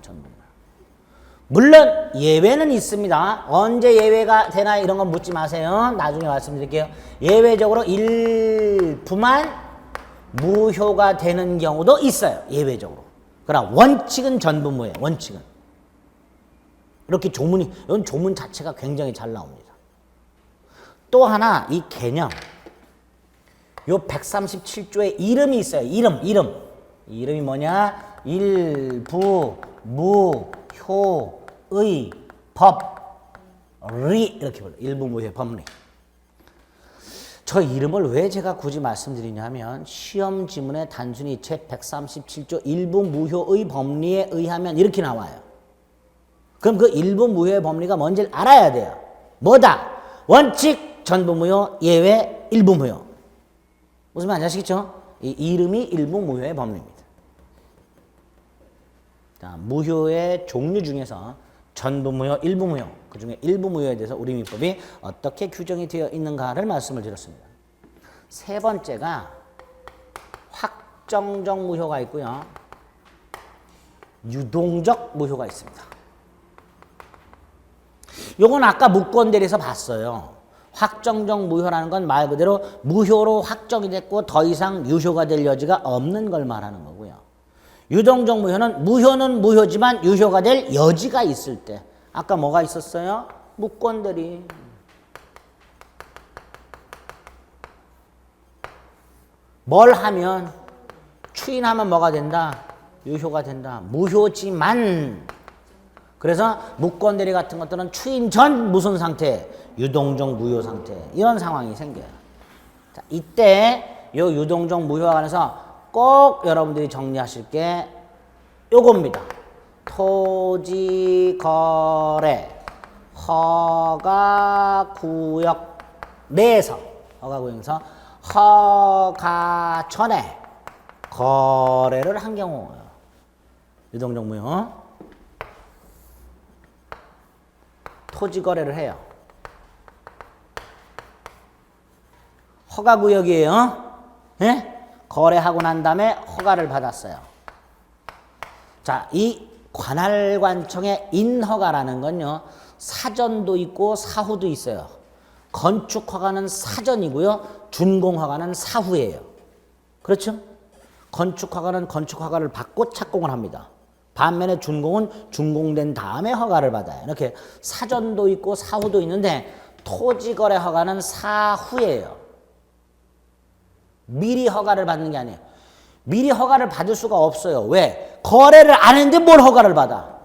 물론 예외는 있습니다. 언제 예외가 되나 이런 건 묻지 마세요. 나중에 말씀드릴게요. 예외적으로 일부만 무효가 되는 경우도 있어요. 예외적으로. 그러나 원칙은 전부 무효예요. 원칙은. 이렇게 조문이, 이건 조문 자체가 굉장히 잘 나옵니다. 또 하나 이 개념. 요 137조에 이름이 있어요. 이름. 이름이 뭐냐? 일부 무효의 법리 이렇게 불러요. 일부 무효의 법리. 저 이름을 왜 제가 굳이 말씀드리냐면 시험 지문에 단순히 제 137조 일부 무효의 법리에 의하면 이렇게 나와요. 그럼 그 일부 무효의 법리가 뭔지를 알아야 돼요. 뭐다? 원칙 전부 무효, 예외 일부 무효. 무슨 말인지 아시겠죠? 이 이름이 일부 무효의 법리입니다. 자, 무효의 종류 중에서 전부 무효, 일부 무효, 그 중에 일부 무효에 대해서 우리 민법이 어떻게 규정이 되어 있는가를 말씀을 드렸습니다. 세 번째가 확정적 무효가 있고요. 유동적 무효가 있습니다. 요건 아까 무권대리에서 봤어요. 확정적 무효라는 건 말 그대로 무효로 확정이 됐고 더 이상 유효가 될 여지가 없는 걸 말하는 거고요. 유동적 무효는 무효지만 유효가 될 여지가 있을 때. 아까 뭐가 있었어요? 무권대리. 뭘 하면 추인하면 뭐가 된다? 유효가 된다. 무효지만. 그래서 무권대리 같은 것들은 추인 전 무슨 상태? 유동적 무효 상태. 이런 상황이 생겨요. 자, 이때 요 유동적 무효와 관해서 꼭 여러분들이 정리하실 게 요겁니다. 토지거래 허가구역 내에서 허가구역에서 허가 전에 거래를 한 경우 유동적 무효 토지거래를 해요. 허가구역이에요. 예? 거래하고 난 다음에 허가를 받았어요. 자, 이 관할관청의 인허가라는 건요. 사전도 있고 사후도 있어요. 건축허가는 사전이고요. 준공허가는 사후예요. 그렇죠? 건축허가는 건축허가를 받고 착공을 합니다. 반면에 준공은 준공된 다음에 허가를 받아요. 이렇게 사전도 있고 사후도 있는데 토지거래 허가는 사후예요. 미리 허가를 받는 게 아니에요. 미리 허가를 받을 수가 없어요. 왜? 거래를 안 했는데 뭘 허가를 받아?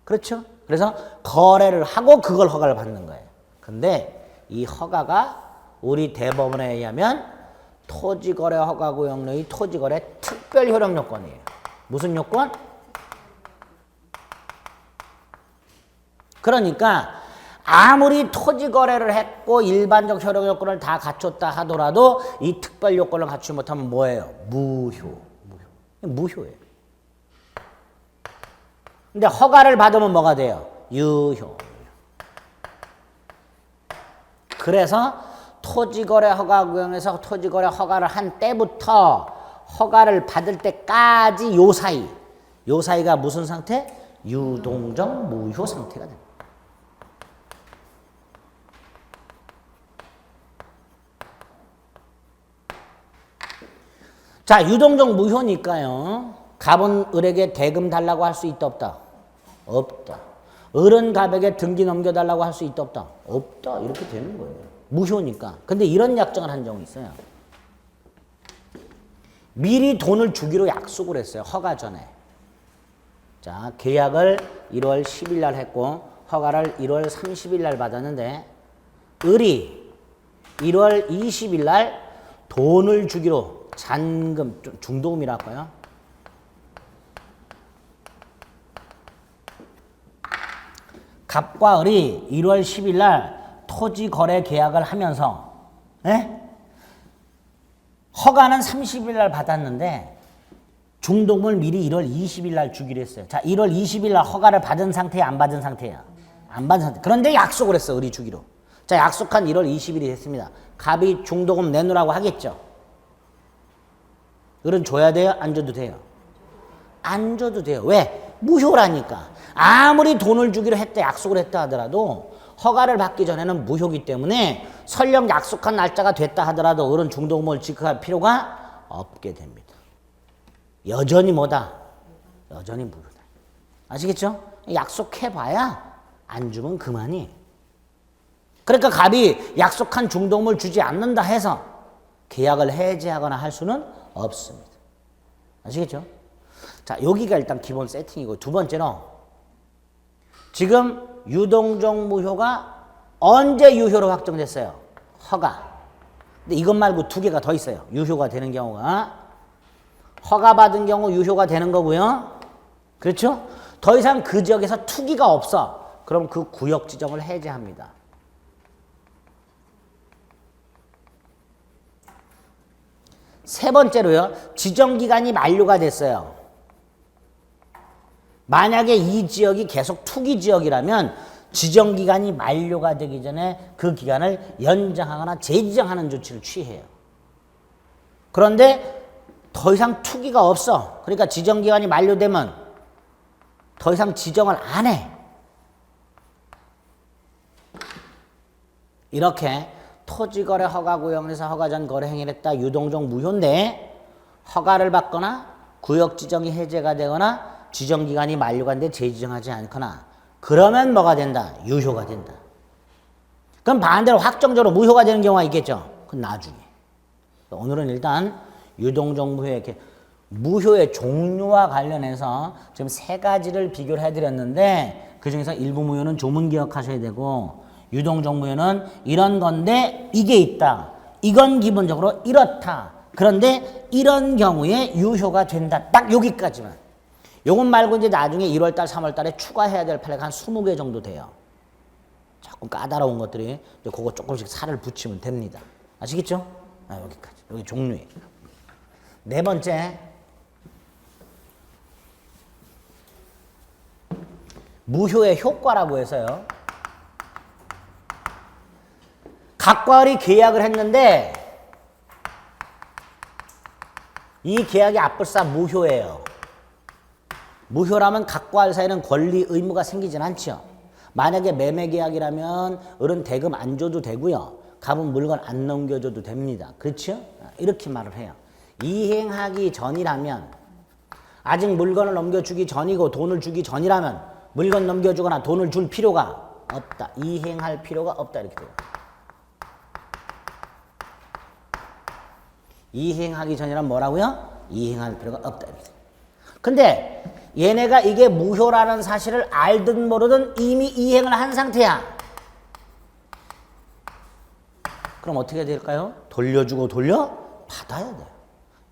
그렇죠? 그래서 거래를 하고 그걸 허가를 받는 거예요. 근데 이 허가가 우리 대법원에 의하면 토지거래 허가구역의 토지거래 특 특별 효력 요건이에요. 무슨 요건? 그러니까 아무리 토지 거래를 했고 일반적 효력 요건을 다 갖췄다 하더라도 이 특별 요건을 갖추지 못하면 뭐예요? 무효예요. 근데 허가를 받으면 뭐가 돼요? 유효. 그래서 토지거래 허가구역에서 토지거래 허가를 한 때부터 허가를 받을 때까지 요 사이가 무슨 상태? 유동적 무효 상태가 됩니다. 자, 유동적 무효니까요. 갑은 을에게 대금 달라고 할 수 있다 없다? 없다. 을은 갑에게 등기 넘겨달라고 할 수 있다 없다? 없다. 이렇게 되는 거예요. 무효니까. 근데 이런 약정을 한 적이 있어요. 미리 돈을 주기로 약속을 했어요. 허가 전에. 자, 계약을 1월 10일 날 했고 허가를 1월 30일 날 받았는데 을이 1월 20일 날 돈을 주기로 잔금, 중도금이라 할까요? 갑과 을이 1월 10일 날 토지 거래 계약을 하면서 허가는 30일 날 받았는데 중도금을 미리 1월 20일 날 주기로 했어요. 자, 1월 20일 날 허가를 받은 상태야, 안 받은 상태야? 안 받은 상태. 그런데 약속을 했어, 을이 주기로. 자, 약속한 1월 20일이 됐습니다. 갑이 중도금 내놓으라고 하겠죠? 을은 줘야 돼요? 안 줘도 돼요? 안 줘도 돼요. 왜? 무효라니까. 아무리 돈을 주기로 했다, 약속을 했다 하더라도 허가를 받기 전에는 무효기 때문에 설령 약속한 날짜가 됐다 하더라도 을은 중도금을 지급할 필요가 없게 됩니다. 여전히 뭐다? 여전히 무효다. 아시겠죠? 약속해봐야 안 주면 그만이. 그러니까 갑이 약속한 중도금을 주지 않는다 해서 계약을 해지하거나 할 수는 없습니다. 아시겠죠? 자, 여기가 일단 기본 세팅이고, 두 번째로 지금 유동적 무효가 언제 유효로 확정됐어요? 허가. 근데 이것 말고 두 개가 더 있어요. 유효가 되는 경우가. 허가 받은 경우 유효가 되는 거고요. 그렇죠? 더 이상 그 지역에서 투기가 없어. 그럼 그 구역 지정을 해제합니다. 세 번째로요. 지정기간이 만료가 됐어요. 만약에 이 지역이 계속 투기 지역이라면 지정기간이 만료가 되기 전에 그 기간을 연장하거나 재지정하는 조치를 취해요. 그런데 더 이상 투기가 없어. 그러니까 지정기간이 만료되면 더 이상 지정을 안 해. 이렇게 토지거래 허가구역에서 허가 전 거래 행위를 했다. 유동적 무효인데 허가를 받거나 구역 지정이 해제가 되거나 지정기간이 만료가 됐는데 재지정하지 않거나 그러면 뭐가 된다? 유효가 된다. 그럼 반대로 확정적으로 무효가 되는 경우가 있겠죠? 그건 나중에. 오늘은 일단 유동적 무효의 무효의 종류와 관련해서 지금 세 가지를 비교를 해드렸는데 그중에서 일부 무효는 조문 기억하셔야 되고 유동적 무효는 이런 건데 이게 있다. 이건 기본적으로 이렇다. 그런데 이런 경우에 유효가 된다. 딱 여기까지만. 요것 말고 이제 나중에 1월달, 3월달에 추가해야 될 판례가 한 20개 정도 돼요. 조금 까다로운 것들이 이제 그거 조금씩 살을 붙이면 됩니다. 아시겠죠? 여기까지. 여기 종류예요. 네 번째. 무효의 효과라고 해서요. 갑과 을이 계약을 했는데 이 계약이 앞불사 무효예요. 무효라면 갑과 을 사이에는 권리 의무가 생기진 않죠. 만약에 매매 계약이라면 을은 대금 안 줘도 되고요. 갑은 물건 안 넘겨줘도 됩니다. 그렇죠? 이렇게 말을 해요. 이행하기 전이라면 아직 물건을 넘겨주기 전이고 돈을 주기 전이라면 물건 넘겨주거나 돈을 줄 필요가 없다. 이행할 필요가 없다. 이렇게 돼요. 이행하기 전이라면 뭐라고요? 이행할 필요가 없다. 이렇게 돼요. 근데 얘네가 이게 무효라는 사실을 알든 모르든 이미 이행을 한 상태야. 그럼 어떻게 될까요? 돌려주고 돌려받아야 돼요.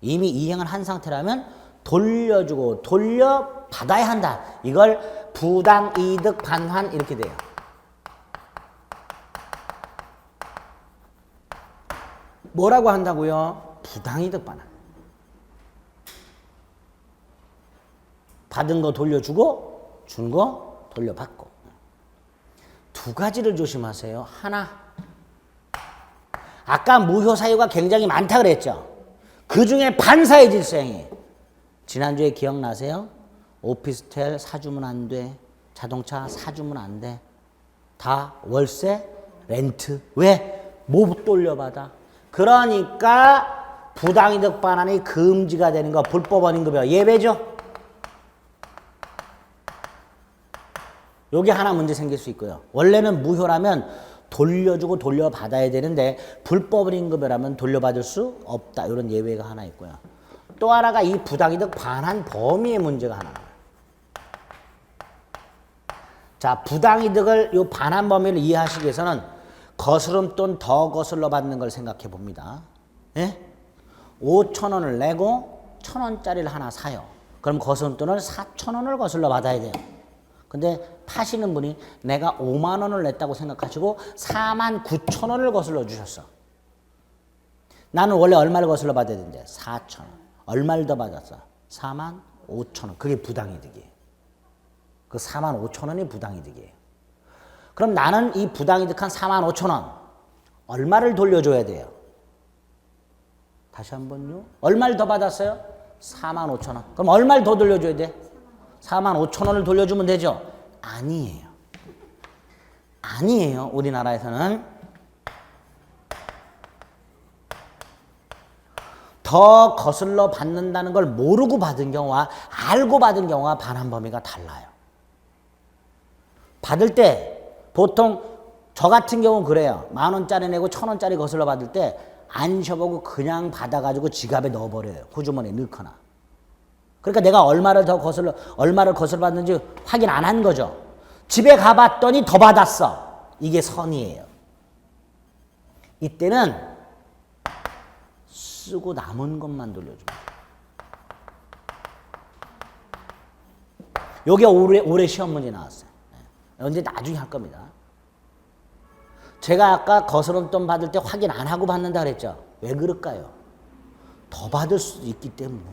이미 이행을 한 상태라면 돌려주고 돌려받아야 한다. 이걸 부당이득 반환 이렇게 돼요. 뭐라고 한다고요? 부당이득 반환. 받은 거 돌려주고 준 거 돌려받고. 두 가지를 조심하세요. 하나, 아까 무효 사유가 굉장히 많다 그랬죠. 그 중에 반사의 질서행위. 지난주에 기억나세요? 오피스텔 사주면 안 돼. 자동차 사주면 안 돼. 다 월세, 렌트. 왜? 못 돌려받아. 그러니까 부당이득 반환이 금지가 되는 거 불법 원인급여 예외죠. 요게 하나 문제 생길 수 있고요. 원래는 무효라면 돌려주고 돌려받아야 되는데 불법 원인급여라면 돌려받을 수 없다. 이런 예외가 하나 있고요. 또 하나가 이 부당이득 반환 범위의 문제가 하나 나와요. 자, 부당이득을 요 반환 범위를 이해하시기 위해서는 거스름 돈 더 거슬러 받는 걸 생각해 봅니다. 예? 5,000원을 내고 1,000원짜리를 하나 사요. 그럼 거스름 돈을 4,000원을 거슬러 받아야 돼요. 근데 파시는 분이 내가 5만 원을 냈다고 생각하시고 49,000원을 거슬러 주셨어. 나는 원래 얼마를 거슬러 받아야 되는데 4,000원. 얼마를 더 받았어? 45,000원. 그게 부당이득이에요. 그 45,000원이 부당이득이에요. 그럼 나는 이 부당이득한 45,000원 얼마를 돌려줘야 돼요? 다시 한번요. 얼마를 더 받았어요? 45,000원. 그럼 얼마를 더 돌려줘야 돼? 45,000원을 돌려주면 되죠? 아니에요. 아니에요. 우리나라에서는 더 거슬러 받는다는 걸 모르고 받은 경우와 알고 받은 경우와 반환 범위가 달라요. 받을 때 보통 저 같은 경우는 그래요. 10,000원짜리 내고 1,000원짜리 거슬러 받을 때 안 쉬어보고 그냥 받아가지고 지갑에 넣어버려요. 호주머니에 넣거나. 그러니까 내가 얼마를 거슬러 받는지 확인 안 한 거죠. 집에 가봤더니 더 받았어. 이게 선이에요. 이때는 쓰고 남은 것만 돌려줍니다. 요게 올해 시험 문제 나왔어요. 언제 나중에 할 겁니다. 제가 아까 거스름 돈 받을 때 확인 안 하고 받는다 그랬죠. 왜 그럴까요? 더 받을 수도 있기 때문에.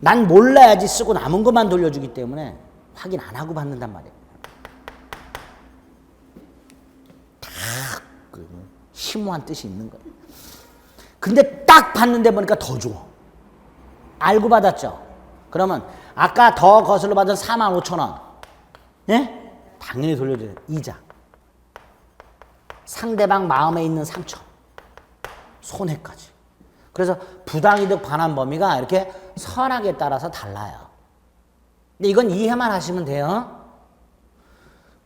난 몰라야지 쓰고 남은 것만 돌려주기 때문에 확인 안 하고 받는단 말이에요. 다 심오한 뜻이 있는 거예요. 근데 딱 받는데 보니까 더 줘. 알고 받았죠. 그러면 아까 더 거슬러 받은 45,000원. 네? 당연히 돌려줘야 돼요. 이자. 상대방 마음에 있는 상처. 손해까지. 그래서 부당이득 반환 범위가 이렇게 선악에 따라서 달라요. 근데 이건 이해만 하시면 돼요.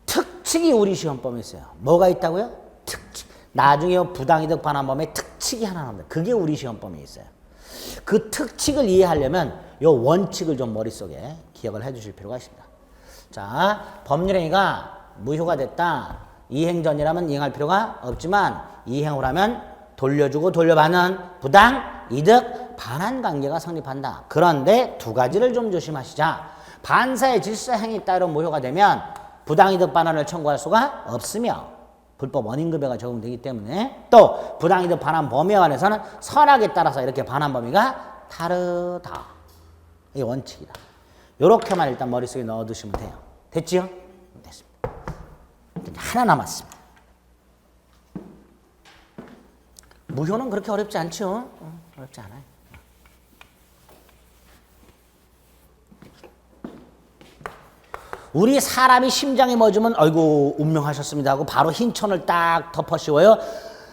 특칙이 우리 시험 범위에 있어요. 뭐가 있다고요? 특칙. 나중에 부당이득 반환 범위에 특칙이 하나 나옵니다. 그게 우리 시험 범위에 있어요. 그 특칙을 이해하려면 이 원칙을 좀 머릿속에 기억을 해 주실 필요가 있습니다. 자, 법률행위가 무효가 됐다. 이행 전이라면 이행할 필요가 없지만 이행을 하면 돌려주고 돌려받는 부당, 이득, 반환 관계가 성립한다. 그런데 두 가지를 좀 조심하시자. 반사의 질서 행위 따로 무효가 되면 부당이득 반환을 청구할 수가 없으며 불법 원인급여가 적용되기 때문에 또 부당이득 반환 범위에 관해서는 선악에 따라서 이렇게 반환 범위가 다르다. 이게 원칙이다. 요렇게만 일단 머릿속에 넣어두시면 돼요. 됐지요? 됐습니다. 하나 남았습니다. 무효는 그렇게 어렵지 않죠? 어렵지 않아요. 우리 사람이 심장이 멎으면 아이고 운명하셨습니다 하고 바로 흰 천을 딱 덮어 씌워요.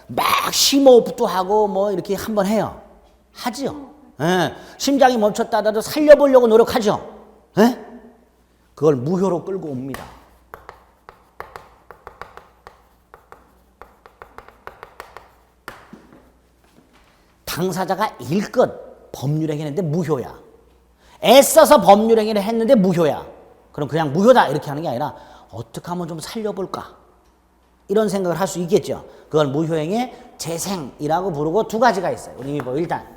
막 심호흡도 하고 뭐 이렇게 한번 해요. 하지요. 예. 심장이 멈췄다 하더라도 살려보려고 노력하죠. 예? 그걸 무효로 끌고 옵니다. 당사자가 일껏 법률행위를 했는데 무효야. 애써서 법률행위를 했는데 무효야. 그럼 그냥 무효다 이렇게 하는 게 아니라 어떻게 하면 좀 살려볼까? 이런 생각을 할 수 있겠죠. 그걸 무효행위의 재생이라고 부르고 두 가지가 있어요. 우리 뭐 일단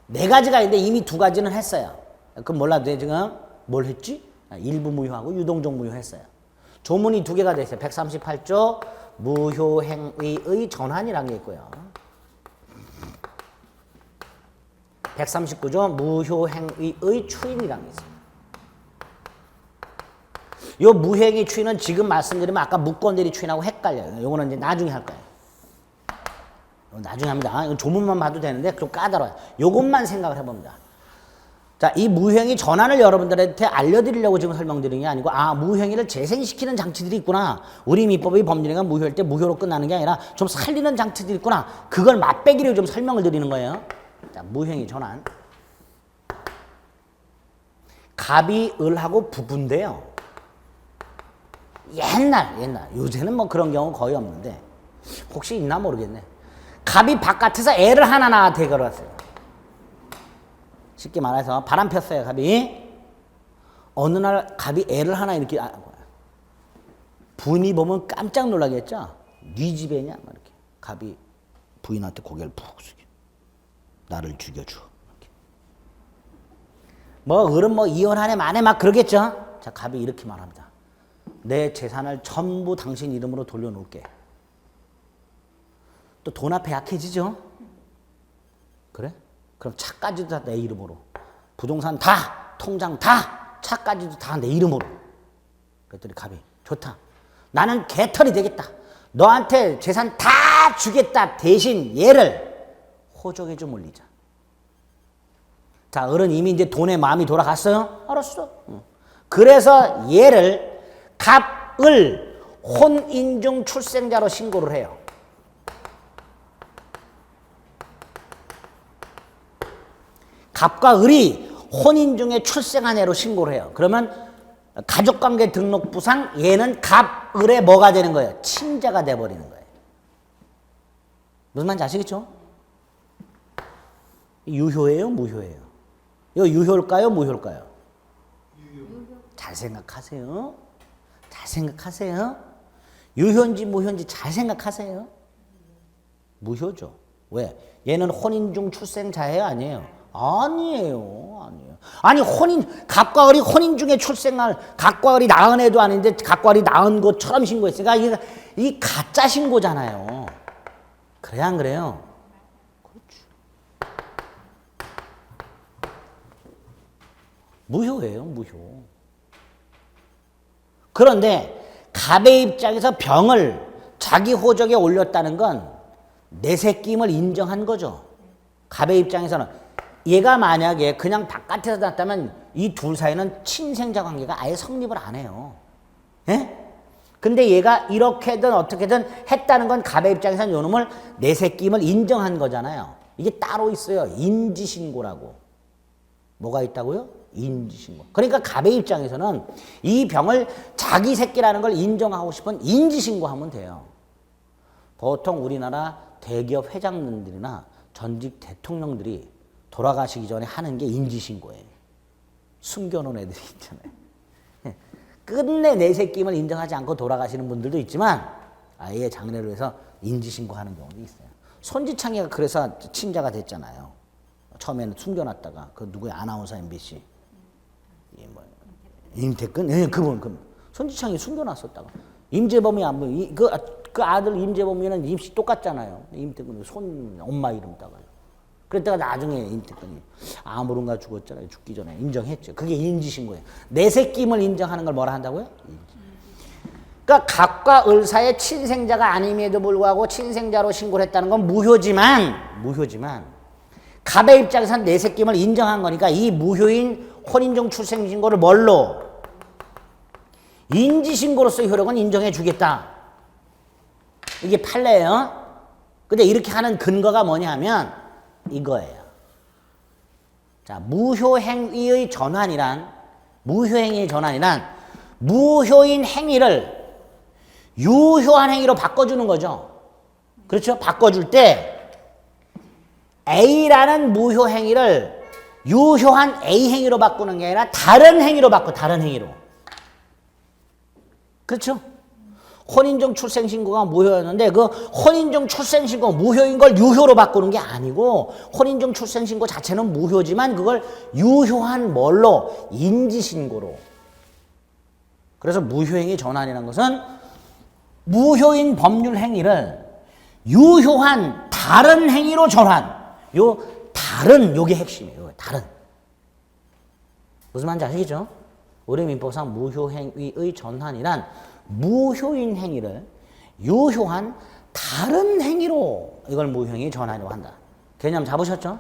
네 가지가 있는데 이미 두 가지는 했어요. 그럼 몰라도 돼. 지금 뭘 했지? 일부 무효하고 유동적 무효 했어요. 조문이 두 개가 됐어요. 138조 무효행위의 전환이라는 게 있고요. 139조 무효행위의 추인이라는 게 있어요. 요 무효행위 추인은 지금 말씀드리면 아까 무권대리 추인하고 헷갈려요. 요거는 이제 나중에 할 거예요. 나중에 합니다. 이건 조문만 봐도 되는데 좀 까다로워요. 요것만 생각을 해봅니다. 자, 이 무효행위 전환을 여러분들한테 알려드리려고 지금 설명드리는 게 아니고, 아, 무효행위를 재생시키는 장치들이 있구나. 우리 민법의 법률행위가 무효할 때 무효로 끝나는 게 아니라 좀 살리는 장치들이 있구나. 그걸 맛배기로 좀 설명을 드리는 거예요. 자, 무효행위 전환. 갑이 을하고 부부인데요. 옛날. 요새는 뭐 그런 경우 거의 없는데, 혹시 있나 모르겠네. 갑이 바깥에서 애를 하나 낳아한테 걸었어요. 쉽게 말해서 바람 폈어요, 갑이. 어느 날 갑이 애를 하나 이렇게 부인이 보면 깜짝 놀라겠죠. 네 집애냐? 막 이렇게. 갑이 부인한테 고개를 푹 숙여. 나를 죽여줘. 이렇게. 뭐 을은 뭐 이혼하네 마네 막 그러겠죠. 자, 갑이 이렇게 말합니다. 내 재산을 전부 당신 이름으로 돌려놓을게. 또 돈 앞에 약해지죠? 그래? 그럼 차까지도 다 내 이름으로. 부동산 다, 통장 다, 차까지도 다 내 이름으로. 그랬더니 갑이 좋다. 나는 개털이 되겠다. 너한테 재산 다 주겠다. 대신 얘를 호적에 좀 올리자. 자, 을은 이미 이제 돈에 마음이 돌아갔어요? 알았어. 그래서 얘를 갑을 혼인중 출생자로 신고를 해요. 갑과 을이 혼인 중에 출생한 애로 신고를 해요. 그러면 가족관계 등록부상 얘는 갑, 을의 뭐가 되는 거예요? 친자가 돼버리는 거예요. 무슨 말인지 아시겠죠? 유효예요? 무효예요? 이거 유효일까요? 무효일까요? 유효. 잘 생각하세요. 잘 생각하세요. 유효인지 무효인지 잘 생각하세요. 무효죠. 왜? 얘는 혼인 중 출생자예요? 아니에요? 아니에요. 아니, 갑과 을이 혼인 중에 출생할, 갑과 을이 낳은 애도 아닌데, 갑과 을이 낳은 것처럼 신고했으니까, 이 가짜 신고잖아요. 그래, 안 그래요? 그렇죠. 무효예요, 무효. 그런데, 갑의 입장에서 병을 자기 호적에 올렸다는 건 내새끼임을 인정한 거죠. 갑의 입장에서는. 얘가 만약에 그냥 바깥에서 났다면 이 둘 사이는 친생자 관계가 아예 성립을 안 해요. 예? 근데 얘가 이렇게든 어떻게든 했다는 건 갑의 입장에서는 요 놈을 내 새끼임을 인정한 거잖아요. 이게 따로 있어요. 인지신고라고. 뭐가 있다고요? 인지신고. 그러니까 갑의 입장에서는 이 병을 자기 새끼라는 걸 인정하고 싶은 인지신고하면 돼요. 보통 우리나라 대기업 회장님들이나 전직 대통령들이 돌아가시기 전에 하는 게 인지신고예요. 숨겨놓은 애들이 있잖아요. 끝내 내 새끼임을 인정하지 않고 돌아가시는 분들도 있지만 아예 장례를 해서 인지신고하는 경우도 있어요. 손지창이가 그래서 친자가 됐잖아요. 처음에는 숨겨놨다가 그 누구야 아나운서 MBC 임태근? 네, 그분 손지창이 숨겨놨었다가 임재범이 안 보여. 그 아들 임재범이는 임씨 똑같잖아요. 임태근 손 엄마 이름 따가요. 그랬다가 나중에 임태근이 아무런가 죽었잖아요. 죽기 전에 인정했죠. 그게 인지신고예요. 내 새끼임을 인정하는 걸 뭐라 한다고요? 그러니까 갑과 을 사이의 친생자가 아님에도 불구하고 친생자로 신고를 했다는 건 무효지만 갑의 입장에서는 내 새끼임을 인정한 거니까 이 무효인 혼인중 출생신고를 뭘로? 인지신고로서의 효력은 인정해 주겠다. 이게 판례예요. 근데 이렇게 하는 근거가 뭐냐 하면 이거예요. 자, 무효행위의 전환이란 무효인 행위를 유효한 행위로 바꿔주는 거죠. 그렇죠? 바꿔줄 때 A라는 무효 행위를 유효한 A 행위로 바꾸는 게 아니라 다른 행위로 바꿔, 다른 행위로. 그렇죠? 혼인중 출생신고가 무효였는데 그 혼인중 출생신고 무효인 걸 유효로 바꾸는 게 아니고 혼인중 출생신고 자체는 무효지만 그걸 유효한 뭘로? 인지신고로. 그래서 무효행위 전환이라는 것은 무효인 법률 행위를 유효한 다른 행위로 전환. 요 다른 요게 핵심이에요. 다른. 무슨 말인지 아시겠죠? 우리 민법상 무효행위의 전환이란 무효인 행위를 유효한 다른 행위로 이걸 무효행위 전환이라고 한다. 개념 잡으셨죠?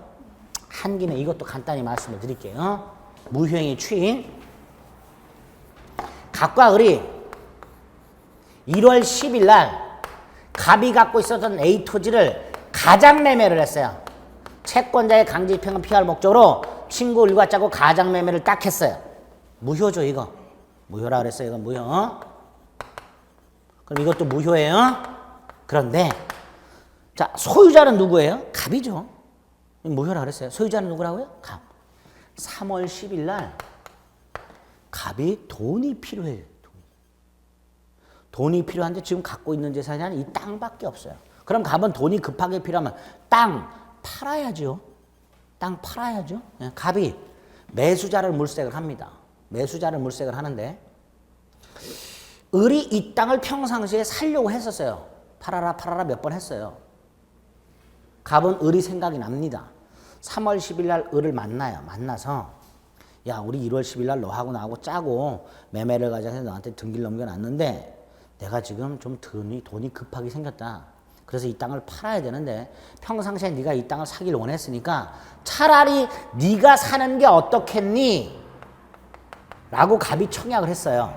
한 김에 이것도 간단히 말씀을 드릴게요. 무효행위 추인. 갑과 을이 1월 10일 날 갑이 갖고 있었던 A 토지를 가장매매를 했어요. 채권자의 강제입행을 피할 목적으로 친구 일과 짜고 가장매매를 딱 했어요. 무효죠 이거. 무효라 그랬어요. 이건 무효. 그럼 이것도 무효예요. 그런데 자 소유자는 누구예요? 갑이죠. 무효라 그랬어요. 소유자는 누구라고요? 갑. 3월 10일 날 갑이 돈이 필요해요. 돈이 필요한데 지금 갖고 있는 재산이 한 이 땅밖에 없어요. 그럼 갑은 돈이 급하게 필요하면 땅 팔아야죠. 땅 팔아야죠. 갑이 매수자를 물색을 합니다. 매수자를 물색을 하는데 을이 이 땅을 평상시에 살려고 했었어요. 팔아라 팔아라 몇 번 했어요. 갑은 을이 생각이 납니다. 3월 10일 날 을을 만나요. 만나서 야 우리 1월 10일 날 너하고 나하고 짜고 매매를 가져서 너한테 등기를 넘겨놨는데 내가 지금 좀 돈이 급하게 생겼다. 그래서 이 땅을 팔아야 되는데 평상시에 네가 이 땅을 사기를 원했으니까 차라리 네가 사는 게 어떻겠니? 라고 갑이 청약을 했어요.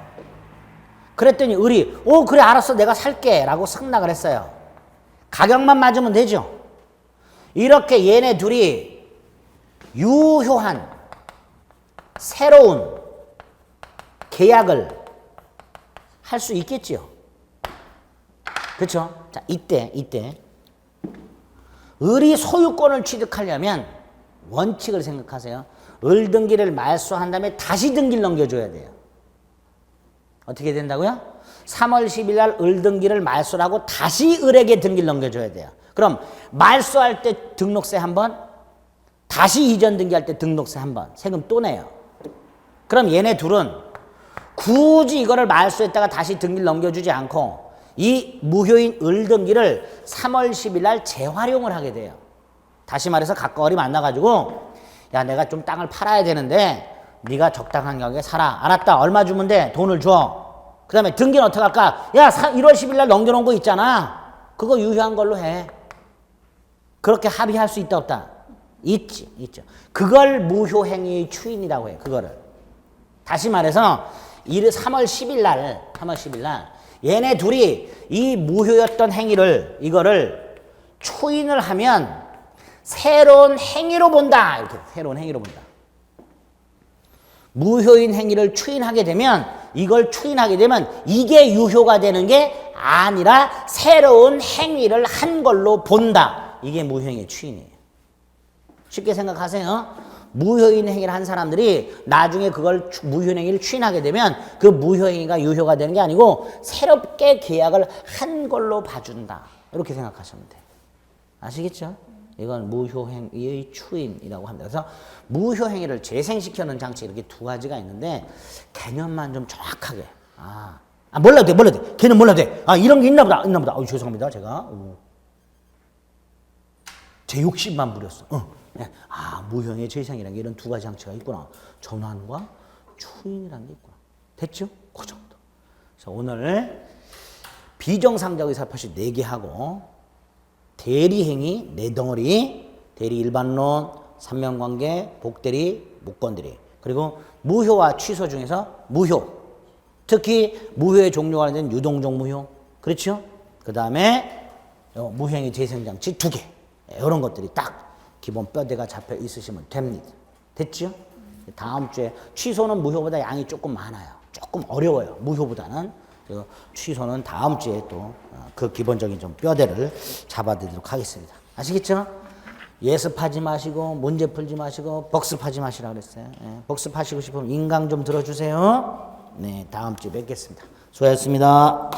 그랬더니 을이 그래 알았어 내가 살게 라고 승낙을 했어요. 가격만 맞으면 되죠. 이렇게 얘네 둘이 유효한 새로운 계약을 할 수 있겠지요. 그렇죠? 자, 이때 을이 소유권을 취득하려면 원칙을 생각하세요. 을 등기를 말소한 다음에 다시 등기를 넘겨줘야 돼요. 어떻게 된다고요? 3월 10일 날 을 등기를 말소를 하고 다시 을에게 등기를 넘겨줘야 돼요. 그럼 말소할 때 등록세 한 번, 다시 이전 등기할 때 등록세 한 번, 세금 또 내요. 그럼 얘네 둘은 굳이 이거를 말소했다가 다시 등기를 넘겨주지 않고 이 무효인 을 등기를 3월 10일 날 재활용을 하게 돼요. 다시 말해서 갑과 을이 만나가지고 야 내가 좀 땅을 팔아야 되는데 네가 적당한 가격에 사라. 알았다. 얼마 주면 돼? 돈을 줘. 그 다음에 등기는 어떻게 할까? 야 1월 10일 날 넘겨놓은 거 있잖아. 그거 유효한 걸로 해. 그렇게 합의할 수 있다 없다? 있죠. 그걸 무효행위의 추인이라고 해요. 그거를. 다시 말해서 3월 10일 날 얘네 둘이 이 무효였던 행위를 이거를 추인을 하면 새로운 행위로 본다. 이렇게 새로운 행위로 본다. 무효인 행위를 추인하게 되면 이걸 추인하게 되면 이게 유효가 되는 게 아니라 새로운 행위를 한 걸로 본다. 이게 무효행위의 추인이에요. 쉽게 생각하세요. 무효인 행위를 한 사람들이 나중에 그걸 무효인 행위를 추인하게 되면 그 무효행위가 유효가 되는 게 아니고 새롭게 계약을 한 걸로 봐준다. 이렇게 생각하시면 돼요. 아시겠죠? 이건 무효행위의 추인이라고 합니다. 그래서 무효행위를 재생시켜놓은 장치 이렇게 두 가지가 있는데 개념만 좀 정확하게. 몰라도 돼. 걔는 몰라도 돼. 이런 게 있나 보다. 죄송합니다. 제가. 제 욕심만 부렸어. 무효행위 재생이라는 게 이런 두 가지 장치가 있구나. 전환과 추인이라는 게 있구나. 됐죠? 그 정도. 그래서 오늘 비정상적 의사표시 4개 하고 대리행위 4덩어리, 대리 일반론, 삼명관계, 복대리, 목권대리. 그리고 무효와 취소 중에서 무효. 특히 무효의 종류가 되는 유동적 무효. 그렇죠? 그 다음에 무효행위 재생장치 2개. 이런 것들이 딱 기본 뼈대가 잡혀 있으시면 됩니다. 됐죠? 다음 주에 취소는 무효보다 양이 조금 많아요. 조금 어려워요. 무효보다는. 취소는 다음 주에 또 그 기본적인 좀 뼈대를 잡아드리도록 하겠습니다. 아시겠죠? 예습하지 마시고 문제 풀지 마시고 복습하지 마시라고 그랬어요. 복습하시고 싶으면 인강 좀 들어주세요. 네, 다음 주에 뵙겠습니다. 수고하셨습니다.